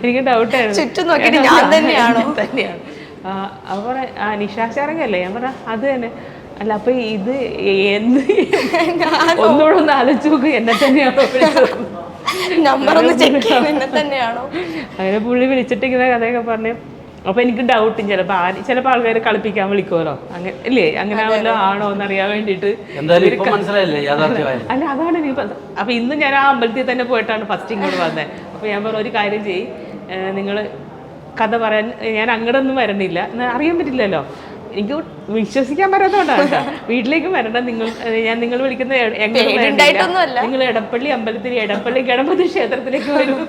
Speaker 5: എനിക്ക് ഡൗട്ടായിരുന്നു. തന്നെയാണ്. അപ്പോൾ നിഷാശാരംഗല്ലേ? ഞാൻ പറഞ്ഞ അത് തന്നെ. അല്ല, അപ്പൊ ഇത് എന്ത് ഒന്നുകൂടെ ഒന്ന് ആലോചിച്ച് നോക്ക്, എന്നെ തന്നെയാണോ
Speaker 1: തന്നെയാണോ?
Speaker 5: അങ്ങനെ പുള്ളി വിളിച്ചിട്ട് ഇങ്ങനെ കഥയൊക്കെ പറഞ്ഞു. അപ്പൊ എനിക്ക് ഡൗട്ടും, ചിലപ്പോൾ ആൾക്കാർ കളിപ്പിക്കാൻ വിളിക്കുമല്ലോ, അങ്ങനെ ഇല്ലേ? അങ്ങനെ വല്ലോ ആണോ എന്നറിയാൻ വേണ്ടിയിട്ട്. അല്ല, അതാണ് നീ. അപ്പൊ ഇന്ന് ഞാൻ ആ അമ്പലത്തിൽ തന്നെ പോയിട്ടാണ് ഫസ്റ്റ് ഇങ്ങോട്ട് വന്നത്. അപ്പൊ ഞാൻ പറഞ്ഞു, ഒരു കാര്യം ചെയ്യ്, നിങ്ങൾ കഥ പറയാൻ ഞാൻ അങ്ങോട്ടൊന്നും വരണില്ല, അറിയാൻ പറ്റില്ലല്ലോ. എനിക്ക് വിശ്വസിക്കാൻ പറ്റാത്തതുകൊണ്ടാണ്. വീട്ടിലേക്ക് വരണം, നിങ്ങൾ വിളിക്കുന്ന നിങ്ങൾ എടപ്പള്ളി അമ്പലത്തിൽ എടപ്പള്ളി ഗണപതി ക്ഷേത്രത്തിലേക്ക് വരും.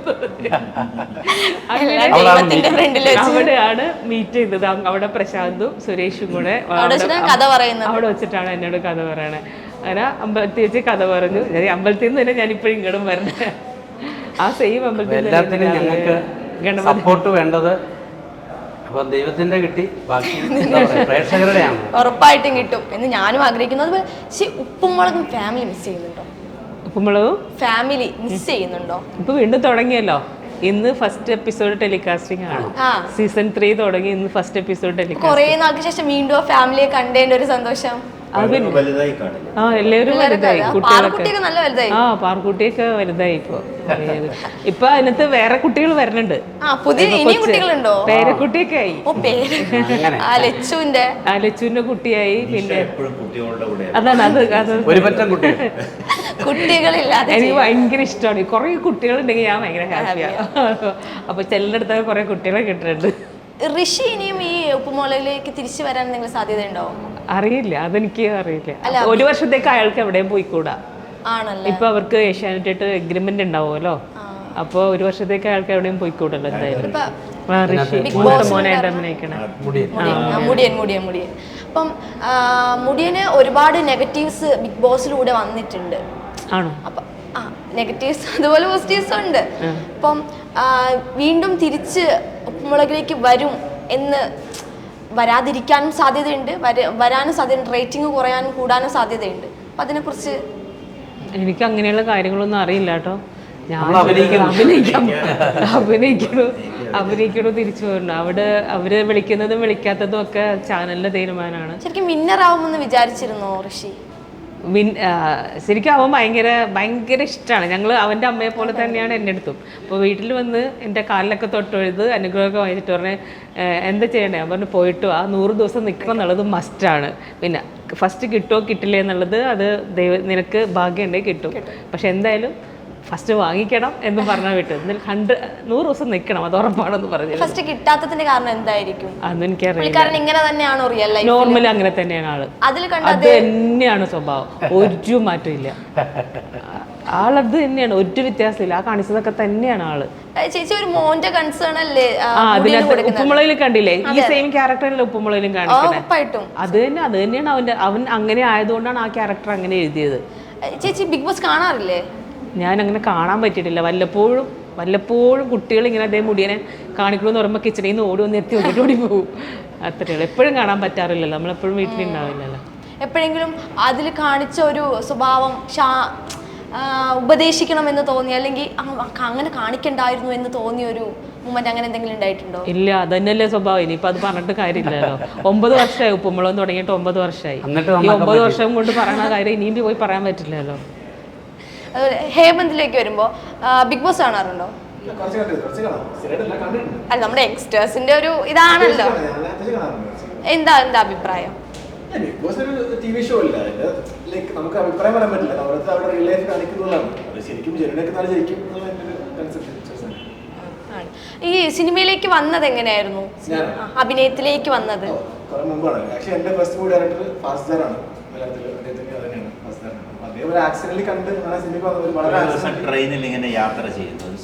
Speaker 5: അവിടെയാണ് മീറ്റ് ചെയ്തത്. അവിടെ പ്രശാന്തും സുരേഷും കൂടെ അവിടെ വെച്ചിട്ടാണ് എന്നോട് കഥ പറയണേ. അങ്ങനെ അമ്പലത്തിൽ വെച്ച് കഥ പറഞ്ഞു. അമ്പലത്തിൽ നിന്ന് തന്നെ ഞാനിപ്പോഴും ഇങ്ങോട്ടും വരണേ. ആ സെയിം അമ്പലത്തിൽ
Speaker 3: സപ്പോർട്ട് വേണ്ടത്. അപ്പൊ ദൈവത്തിന്റെ കിട്ടി, ബാക്കി പ്രേക്ഷകരുടെയാണ്.
Speaker 1: ഉറപ്പായിട്ടും കിട്ടും എന്ന് ഞാനും ആഗ്രഹിക്കുന്നത്. പക്ഷേ ഉപ്പുമുളകും ഫാമിലി മിസ് ചെയ്യുന്നുണ്ടോ?
Speaker 5: ഉപ്പുമുളകും
Speaker 1: ഫാമിലി മിസ് ചെയ്യുന്നുണ്ടോ?
Speaker 5: ഇപ്പൊ വീണ്ടും തുടങ്ങിയല്ലോ. ഇന്ന് ഫസ്റ്റ് എപ്പിസോഡ് ടെലികാസ്റ്റിംഗ് ആണ്. സീസൺ 3 തുടങ്ങി. ഇന്ന് ഫസ്റ്റ് എപ്പിസോഡ് ടെലികാസ്റ്റ്.
Speaker 1: കുറെ നാൾക്ക് ശേഷം വീണ്ടും ഫാമിലിയെ കണ്ടതിന്റെ ഒരു സന്തോഷം.
Speaker 5: എല്ലാവരും വലുതായി, കുട്ടികളൊക്കെ. പാർക്കുട്ടിയൊക്കെ വലുതായി. ഇപ്പൊ അതിനകത്ത് വേറെ കുട്ടികൾ വരുന്നുണ്ട്. പേരക്കുട്ടിയൊക്കെ ആയി. ലച്ചുവിന്റെ കുട്ടിയായി. പിന്നെ അതാണ് എനിക്ക് ഭയങ്കര ഇഷ്ടമാണ്. കുറെ കുട്ടികളുണ്ടെങ്കിൽ ഞാൻ ഭയങ്കര ഹാപ്പിയാണ്. അപ്പൊ ചിലയിടത്തൊക്കെ കുറെ കുട്ടികളെ കിട്ടുന്നുണ്ട്.
Speaker 1: ഋഷി ഇനിയും ഈ ഉപ്പുമുളകിലേക്ക് തിരിച്ചു വരാൻ നിങ്ങൾ സാധ്യതയുണ്ടോ?
Speaker 5: അറിയില്ല, അതെനിക്ക് അറിയില്ല. ഒരു വർഷത്തേക്ക് അയാൾക്ക് എവിടെയും പോയിക്കൂടാ. ഇപ്പൊ അവർക്ക് ഏഷ്യാനെറ്റ് എഗ്രിമെന്റ് ഉണ്ടാവുമല്ലോ. അപ്പൊ ഒരു വർഷത്തേക്ക് അയാൾക്ക് എവിടെയും പോയിക്കൂടല്ലോ. എന്തായാലും മോനായിട്ട് അഭിനയിക്കണം.
Speaker 1: മുടിയൻ. അപ്പം മുടിയന് ഒരുപാട് നെഗറ്റീവ്സ് ബിഗ് ബോസിലൂടെ വന്നിട്ടുണ്ട്.
Speaker 5: ആണോ?
Speaker 1: അപ്പൊ നെഗറ്റീവ്സ് അതുപോലെ പോസിറ്റീവ്സും ഉണ്ട്. അപ്പം വീണ്ടും തിരിച്ച് ഉപ്പുമുളകിലേക്ക് വരും എന്ന് വരാതിരിക്കാനും സാധ്യതയുണ്ട്, വരാനും സാധ്യതയുണ്ട്, റേറ്റിംഗ് കുറയാനും കൂടാനും സാധ്യതയുണ്ട്. അപ്പം അതിനെക്കുറിച്ച്
Speaker 5: എനിക്ക് അങ്ങനെയുള്ള കാര്യങ്ങളൊന്നും അറിയില്ല കേട്ടോ. ഞാൻ അഭിനയിക്കണോ തിരിച്ചു പോകണ്ട. അവര് വിളിക്കുന്നതും വിളിക്കാത്തതും ഒക്കെ ചാനലിന്റെ തീരുമാനമാണ്.
Speaker 1: ശരിക്കും വിന്നറാവുമെന്ന് വിചാരിച്ചിരുന്നോ ഋഷി?
Speaker 5: ശരിക്കും അവൻ ഭയങ്കര ഇഷ്ടമാണ്. ഞങ്ങൾ അവൻ്റെ അമ്മയെ പോലെ തന്നെയാണ് എൻ്റെ അടുത്തും. അപ്പോൾ വീട്ടിൽ വന്ന് എൻ്റെ കാലിലൊക്കെ തൊട്ടൊഴുത് അനുഗ്രഹമൊക്കെ വാങ്ങിച്ചിട്ട് പറഞ്ഞ് എന്താ ചെയ്യണ്ടേ, ഞാൻ പറഞ്ഞു പോയിട്ടു ആ 100 ദിവസം നിൽക്കണം എന്നുള്ളത് മസ്റ്റാണ്. പിന്നെ ഫസ്റ്റ് കിട്ടുമോ കിട്ടില്ലേ എന്നുള്ളത് അത് നിനക്ക് ഭാഗ്യമുണ്ടെങ്കിൽ കിട്ടും, പക്ഷെ എന്തായാലും ഫസ്റ്റ് വാങ്ങിക്കണം എന്ന് പറഞ്ഞാൽ വിട്ടു. 100 ദിവസം നിൽക്കണം, അത് ഉറപ്പാണെന്ന് പറഞ്ഞു.
Speaker 1: ഫസ്റ്റ് കിട്ടാത്തതിന്റെ കാരണം എന്തായിരിക്കും
Speaker 5: അതൊന്നും എനിക്കറിയില്ല.
Speaker 1: ഇങ്ങനെ തന്നെയാണോ റിയൽ ലൈഫ്?
Speaker 5: നോർമലി അങ്ങനെ തന്നെയാണ് ആള്. അത് തന്നെയാണ് സ്വഭാവം, ഒരു മാറ്റമില്ല. ആളത് തന്നെയാണ്, ഒരു വ്യത്യാസമില്ല. ആ കാണിച്ചതൊക്കെ തന്നെയാണ് ആള്.
Speaker 1: ചേച്ചി ഒരു മോന്റെ കൺസേൺ അല്ലേ
Speaker 5: അതിനകത്ത് ഉപ്പുമുളകിൽ കണ്ടില്ലേ? ഈ സെയിം ക്യാരക്ടറല്ലേ ഉപ്പുമുളകിലും കാണിക്കുന്നത്. അത് തന്നെയാണ് അവൻ അങ്ങനെ ആയതുകൊണ്ടാണ് ആ ക്യാരക്ടർ അങ്ങനെ എഴുതിയത്.
Speaker 1: ചേച്ചി ബിഗ് ബോസ് കാണാറില്ലേ?
Speaker 5: ഞാൻ അങ്ങനെ കാണാൻ പറ്റിയിട്ടില്ല. വല്ലപ്പോഴും കുട്ടികൾ ഇങ്ങനെ അതേ മുടിയനെ കാണിക്കണമെന്ന് പറയുമ്പോൾ കിച്ചണിൽ നിന്ന് ഓടി വന്ന് എത്തി നോക്കിയിട്ട് ഓടി പോകും. അത്രയുള്ളൂ. എപ്പോഴും കാണാൻ പറ്റാറില്ലല്ലോ, നമ്മളെപ്പോഴും വീട്ടിലുണ്ടാവില്ലല്ലോ.
Speaker 1: എപ്പോഴെങ്കിലും അതിൽ കാണിച്ച ഒരു സ്വഭാവം ഉപദേശിക്കണമെന്ന് തോന്നി, അല്ലെങ്കിൽ അങ്ങനെ കാണിക്കണ്ടായിരുന്നു എന്ന് തോന്നിയ ഒരു മൂമെന്റ് അങ്ങനെ എന്തെങ്കിലും ഉണ്ടായിട്ടുണ്ടോ?
Speaker 5: ഇല്ല, അതന്നെയല്ലേ സ്വഭാവം. ഇനിയിപ്പോൾ അത് പറഞ്ഞിട്ട് കാര്യമില്ലല്ലോ. 9 വർഷമായി ഉപ്പുമുളകം തുടങ്ങിയിട്ട് 9 വർഷമായി. ഈ 9 വർഷം കൊണ്ട് പറയുന്ന കാര്യം ഇനിയും പോയി പറയാൻ പറ്റില്ലല്ലോ.
Speaker 1: അതുപോലെ ഹേമന്തിലേക്ക് വരുമ്പോൾ ബിഗ് ബോസ് കാണാറുണ്ടോ? അല്ല, നമ്മുടെ യങ്സ്റ്റേഴ്സിന്റെ ഒരു ഇതാണല്ലോ. എന്താ അഭിപ്രായം?
Speaker 4: ബിഗ് ബോസ് ഒരു TV ഷോ അല്ല, ലൈക്ക് നമുക്ക് അഭിപ്രായം പറയാൻ പറ്റില്ല. അവിടുത്തെ അവിടെ റിയൽ ലൈഫ് കാണിക്കുന്നതാണ്. അത് ശരിക്കും ജനനേക്കാൾ ജയിക്കും എന്നുള്ള എൻ്റെ ഒരു കൺസെപ്റ്റ്.
Speaker 1: ഈ സിനിമയിലേക്ക് വന്നത് എങ്ങനെയായിരുന്നു? അഭിനയത്തിലേക്ക് വന്നത്
Speaker 4: കുറെ മുമ്പാണ്. ആക്ച്വലി എൻ്റെ ഫസ്റ്റ് മൂവി ഡയറക്ടർ ഫാസ്റ്റാറാണ്.
Speaker 2: ട്രെയിനിൽ ഇങ്ങനെ യാത്ര ചെയ്യുന്നത്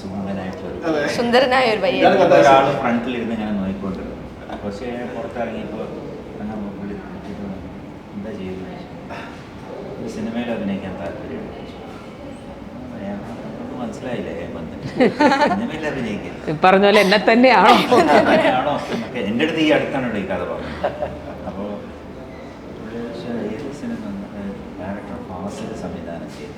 Speaker 1: സുന്ദരനായ ഒരു പയ്യൻ
Speaker 2: ഒരാൾ ഫ്രണ്ടിലിരുന്ന് ഇങ്ങനെ നോക്കിക്കൊണ്ടിരുന്നു. പക്ഷേ പുറത്തിറങ്ങിയപ്പോൾ എന്താ ചെയ്യുന്നത്, സിനിമയിൽ അഭിനയിക്കാൻ താല്പര്യമുണ്ട്. മനസ്സിലായില്ലേ ഹേമന്ത്, സിനിമയിൽ അഭിനയിക്കാൻ
Speaker 5: പറഞ്ഞ പോലെ എന്നെ തന്നെയാണോ
Speaker 2: ആണോ എന്നൊക്കെ എൻ്റെ അടുത്ത് ഈ അടുത്താണല്ലോ ഈ കഥ പറഞ്ഞത്. അപ്പോൾ ഏത് സിനിമ ഡയറക്ടർ ഫാസിൽ സംവിധാനം ചെയ്തു.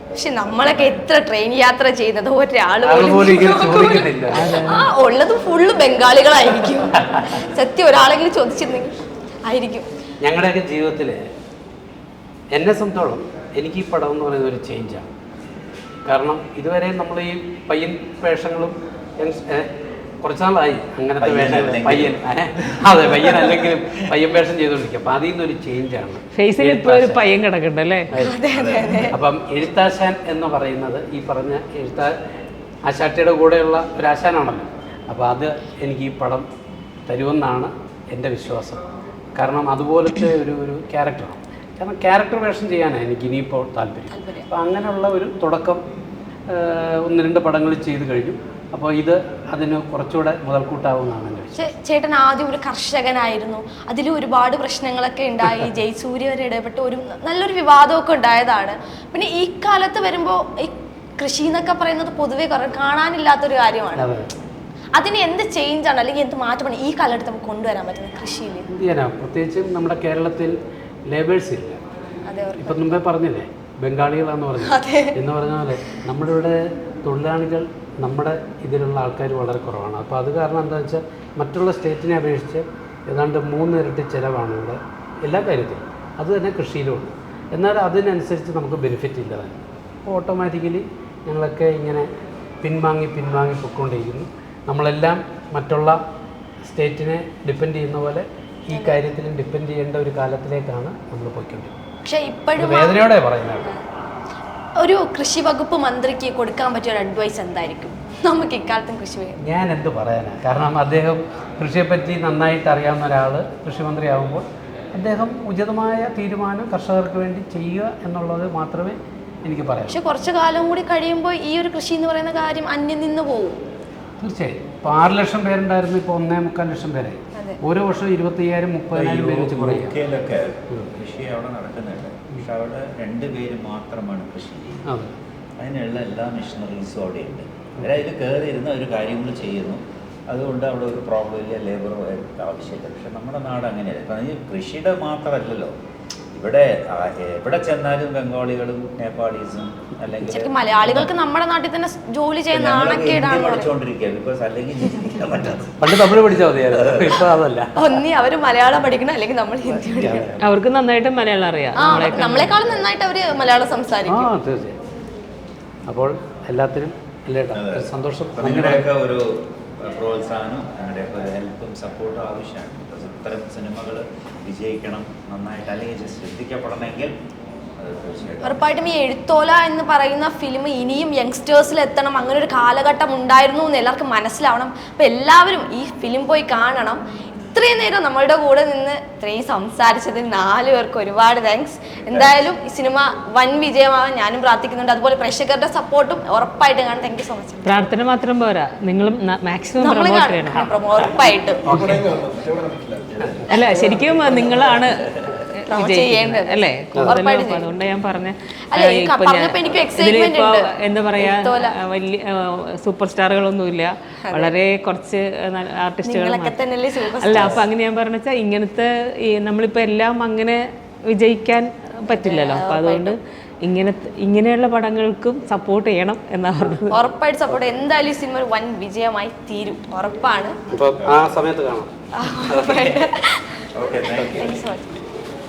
Speaker 1: പക്ഷെ നമ്മളൊക്കെ എത്ര ട്രെയിൻ യാത്ര ചെയ്യുന്നത് ഒരാള് ഉള്ളത് ഫുള്ള് ബംഗാളികളായിരിക്കും. സത്യം ഒരാളെങ്കിലും ചോദിച്ചിരുന്നെങ്കിൽ ആയിരിക്കും.
Speaker 3: ഞങ്ങളുടെയൊക്കെ ജീവിതത്തിൽ എന്നെ സംബന്ധിച്ചോളം എനിക്ക് ഈ പടം എന്ന് പറയുന്നത് ഒരു ചേഞ്ചാണ്. കാരണം ഇതുവരെ നമ്മൾ ഈ പയ്യൻ വേഷങ്ങളും കുറച്ച് നാളായി അങ്ങനത്തെ വേഷം പയ്യൻ, അതെ പയ്യൻ അല്ലെങ്കിലും പയ്യൻ വേഷം ചെയ്തുകൊണ്ടിരിക്കും. അപ്പം അതിൽ നിന്നൊരു ചേഞ്ചാണ്.
Speaker 5: ഫേസിൽ ഇപ്പോൾ ഒരു പയ്യൻ കിടക്കണ്ടല്ലേ.
Speaker 3: അപ്പം എഴുത്താശാൻ എന്ന് പറയുന്നത് ഈ പറഞ്ഞ ആശാട്ടിയുടെ കൂടെയുള്ള ഒരു ആശാനാണല്ലോ. അപ്പോൾ അത് എനിക്ക് ഈ പടം തരുമെന്നാണ് എൻ്റെ വിശ്വാസം. കാരണം അതുപോലത്തെ ഒരു ക്യാരക്ടറാണ്. കാരണം ക്യാരക്ടർ വേഷം ചെയ്യാനാണ് എനിക്ക് ഇനിയിപ്പോൾ താല്പര്യം. അപ്പോൾ അങ്ങനെയുള്ള ഒരു തുടക്കം 1-2 പടങ്ങളിൽ ചെയ്ത് കഴിഞ്ഞു. അപ്പോൾ ഇത് അതിന് കുറച്ചുകൂടെ മുതൽക്കൂട്ടാവുന്നതാണ് എൻ്റെ വിശ്വാസം.
Speaker 1: ചേട്ടൻ ആദ്യം ഒരു കർഷകനായിരുന്നു, അതിൽ ഒരുപാട് പ്രശ്നങ്ങളൊക്കെ ഉണ്ടായി. ജയസൂര്യ വരെ ഇടപെട്ട് ഒരു നല്ലൊരു വിവാദമൊക്കെ ഉണ്ടായതാണ്. പിന്നെ ഈ കാലത്ത് വരുമ്പോൾ ഈ കൃഷി എന്നൊക്കെ പറയുന്നത് പൊതുവെ കാണാനില്ലാത്തൊരു കാര്യമാണ്. അതിന് എന്ത് ചേഞ്ചാണ് അല്ലെങ്കിൽ എന്ത് മാറ്റമാണ് ഈ കാലഘട്ടത്തിൽ നമുക്ക് കൊണ്ടുവരാൻ പറ്റുന്നത് കൃഷിയിൽ?
Speaker 3: പ്രത്യേകിച്ചും നമ്മുടെ കേരളത്തിൽ ലേബേഴ്സ് ഇല്ല. ഇപ്പം മുമ്പേ പറഞ്ഞില്ലേ ബംഗാളികളാന്ന് പറഞ്ഞു എന്ന് പറഞ്ഞ പോലെ നമ്മുടെ ഇവിടെ തൊഴിലാളികൾ നമ്മുടെ ഇതിലുള്ള ആൾക്കാർ വളരെ കുറവാണ്. അപ്പോൾ അത് കാരണം എന്താണെന്ന് വെച്ചാൽ മറ്റുള്ള സ്റ്റേറ്റിനെ അപേക്ഷിച്ച് ഏതാണ്ട് 3 ഇരട്ടി ചിലവാണ് ഇവിടെ എല്ലാ കാര്യത്തിലും. അത് തന്നെ കൃഷിയിലുമുണ്ട്. എന്നാൽ അതിനനുസരിച്ച് നമുക്ക് ബെനിഫിറ്റ് ഇല്ലതാണ്. അപ്പോൾ ഓട്ടോമാറ്റിക്കലി ഞങ്ങളൊക്കെ ഇങ്ങനെ പിൻവാങ്ങി പൊയ്ക്കൊണ്ടിരിക്കുന്നു. നമ്മളെല്ലാം മറ്റുള്ള സ്റ്റേറ്റിനെ ഡിപ്പെൻഡ് ചെയ്യുന്ന പോലെ ഈ കാര്യത്തിലും ഡിപ്പെൻഡ് ചെയ്യേണ്ട ഒരു കാലത്തിലേക്കാണ് നമ്മൾ പോയിക്കൊണ്ടിരിക്കുന്നത്.
Speaker 1: പക്ഷേ ഇപ്പോഴും
Speaker 3: വേദനയോടെ പറയുന്നത്
Speaker 1: ഒരു കൃഷി വകുപ്പ് മന്ത്രിക്ക് കൊടുക്കാൻ പറ്റിയ ഒരു അഡ്വൈസ് എന്തായിരിക്കും നമുക്ക് ഇക്കാലത്തും കൃഷി?
Speaker 3: ഞാൻ എന്ത് പറയാനാണ്, കാരണം അദ്ദേഹം കൃഷിയെപ്പറ്റി നന്നായിട്ട് അറിയാവുന്ന ഒരാൾ കൃഷിമന്ത്രി ആകുമ്പോൾ അദ്ദേഹം ഉചിതമായ തീരുമാനം കർഷകർക്ക് വേണ്ടി ചെയ്യുക എന്നുള്ളത് മാത്രമേ എനിക്ക് പറയാം.
Speaker 1: പക്ഷെ കുറച്ചു കാലം കൂടി കഴിയുമ്പോൾ ഈ ഒരു കൃഷി എന്ന് പറയുന്ന കാര്യം അന്യം നിന്ന് പോകും.
Speaker 3: തീർച്ചയായും. ഇപ്പോൾ 6 ലക്ഷം പേരുണ്ടായിരുന്നു, ഇപ്പോൾ 1.25 ലക്ഷം പേരായി. ഓരോ വർഷവും 25,000 30,000 പേര് വെച്ച് കുറയും.
Speaker 2: യുകെയിലൊക്കെ കൃഷി അവിടെ നടക്കുന്നുണ്ട്. പക്ഷെ അവിടെ 2 പേര് മാത്രമാണ് കൃഷി ചെയ്യുന്നത്. അതിനുള്ള എല്ലാ മെഷീനറീസും അവിടെ ഉണ്ട്. അവരതിൽ കയറി ഇരുന്ന് ഒരു കാര്യങ്ങൾ ചെയ്യുന്നു. അതുകൊണ്ട് അവിടെ ഒരു പ്രോബ്ലം ഇല്ല, ലേബർ ആവശ്യമില്ല. പക്ഷെ നമ്മുടെ നാട് അങ്ങനെയല്ല. ഇപ്പം ഈ കൃഷിയുടെ മാത്രമല്ലല്ലോ, ഇവിടെ എവിടെ ചെന്നാലും ബംഗാളികളും നേപ്പാളീസും അല്ലെങ്കിൽ
Speaker 1: മലയാളികൾക്ക് നമ്മുടെ നാട്ടിൽ തന്നെ ജോലി ചെയ്യുന്ന
Speaker 2: പഠിച്ചുകൊണ്ടിരിക്കുക. ബിക്കോസ് അല്ലെങ്കിൽ ജീവിക്കാൻ പറ്റാത്ത
Speaker 3: പണ്ട് തമിഴ് പഠിച്ചാൽ മതിയായിരുന്നു, ഇപ്പൊ അതല്ല.
Speaker 1: ഒന്നി അവര് മലയാളം പഠിക്കണം, അല്ലെങ്കിൽ നമ്മൾ ഹിന്ദി പഠിക്കണം.
Speaker 5: അവർക്ക് നന്നായിട്ട് മലയാളം അറിയാം,
Speaker 1: നമ്മളെക്കാളും നന്നായിട്ട് അവര് മലയാളം സംസാരിക്കും.
Speaker 3: തീർച്ചയായും. അപ്പോൾ എല്ലാത്തിനും സന്തോഷം.
Speaker 2: നിങ്ങളുടെയൊക്കെ ഒരു പ്രോത്സാഹനം, നിങ്ങളുടെയൊക്കെ ഒരു ഹെൽപ്പും സപ്പോർട്ടും ആവശ്യമാണ്. ഇത്തരം സിനിമകൾ വിജയിക്കണം, നന്നായിട്ട് അല്ലെങ്കിൽ ശ്രദ്ധിക്കപ്പെടണമെങ്കിൽ അത് തീർച്ചയായിട്ടും
Speaker 1: ഉറപ്പായിട്ടും ഈ എഴുത്തോല എന്ന് പറയുന്ന ഫിലിം ഇനിയും യങ്സ്റ്റേഴ്സിൽ എത്തണം. അങ്ങനെ ഒരു കാലഘട്ടം ഉണ്ടായിരുന്നു എന്ന് എല്ലാവർക്കും മനസ്സിലാവണം. അപ്പം എല്ലാവരും ഈ ഫിലിം പോയി കാണണം. ഇത്രയും നേരം നമ്മളുടെ കൂടെ നിന്ന് ഇത്രയും സംസാരിച്ചതിന് 4 പേർക്ക് ഒരുപാട് താങ്ക്സ്. എന്തായാലും ഈ സിനിമ വൻ വിജയമാകാൻ ഞാനും പ്രാർത്ഥിക്കുന്നുണ്ട്. അതുപോലെ പ്രേക്ഷകരുടെ സപ്പോർട്ടും ഉറപ്പായിട്ടും കാണാം. Thank you so much.
Speaker 5: പ്രാർത്ഥന മാത്രം പോരാ, നിങ്ങളും മാക്സിമം പ്രൊമോട്ട് ചെയ്യണം.
Speaker 1: ഉറപ്പായിട്ടും
Speaker 5: അല്ല, ശരിക്കും നിങ്ങളാണ്
Speaker 1: ചെയ്യേണ്ടത്
Speaker 5: അല്ലേ കൂടുതലും. അതുകൊണ്ട് ഞാൻ പറഞ്ഞ ഇതിലിപ്പോ എന്താ പറയാ, വലിയ സൂപ്പർ സ്റ്റാറുകളൊന്നുമില്ല, വളരെ കുറച്ച് ആർട്ടിസ്റ്റുകൾ അല്ല. അപ്പൊ അങ്ങനെ ഞാൻ പറഞ്ഞ വെച്ചാൽ ഇങ്ങനത്തെ നമ്മളിപ്പോ എല്ലാം അങ്ങനെ വിജയിക്കാൻ പറ്റില്ലല്ലോ. അപ്പൊ അതുകൊണ്ട് ഇങ്ങനെയുള്ള പടങ്ങൾക്കും സപ്പോർട്ട് ചെയ്യണം എന്നാ പറഞ്ഞത്.
Speaker 1: ഉറപ്പായിട്ട് സപ്പോർട്ട്. എന്തായാലും സിനിമ വൻ വിജയമായി തീരും, ഉറപ്പാണ്.
Speaker 3: ആ സമയത്ത് കാണാം.
Speaker 2: Okay, thank you.
Speaker 1: Thank you so much.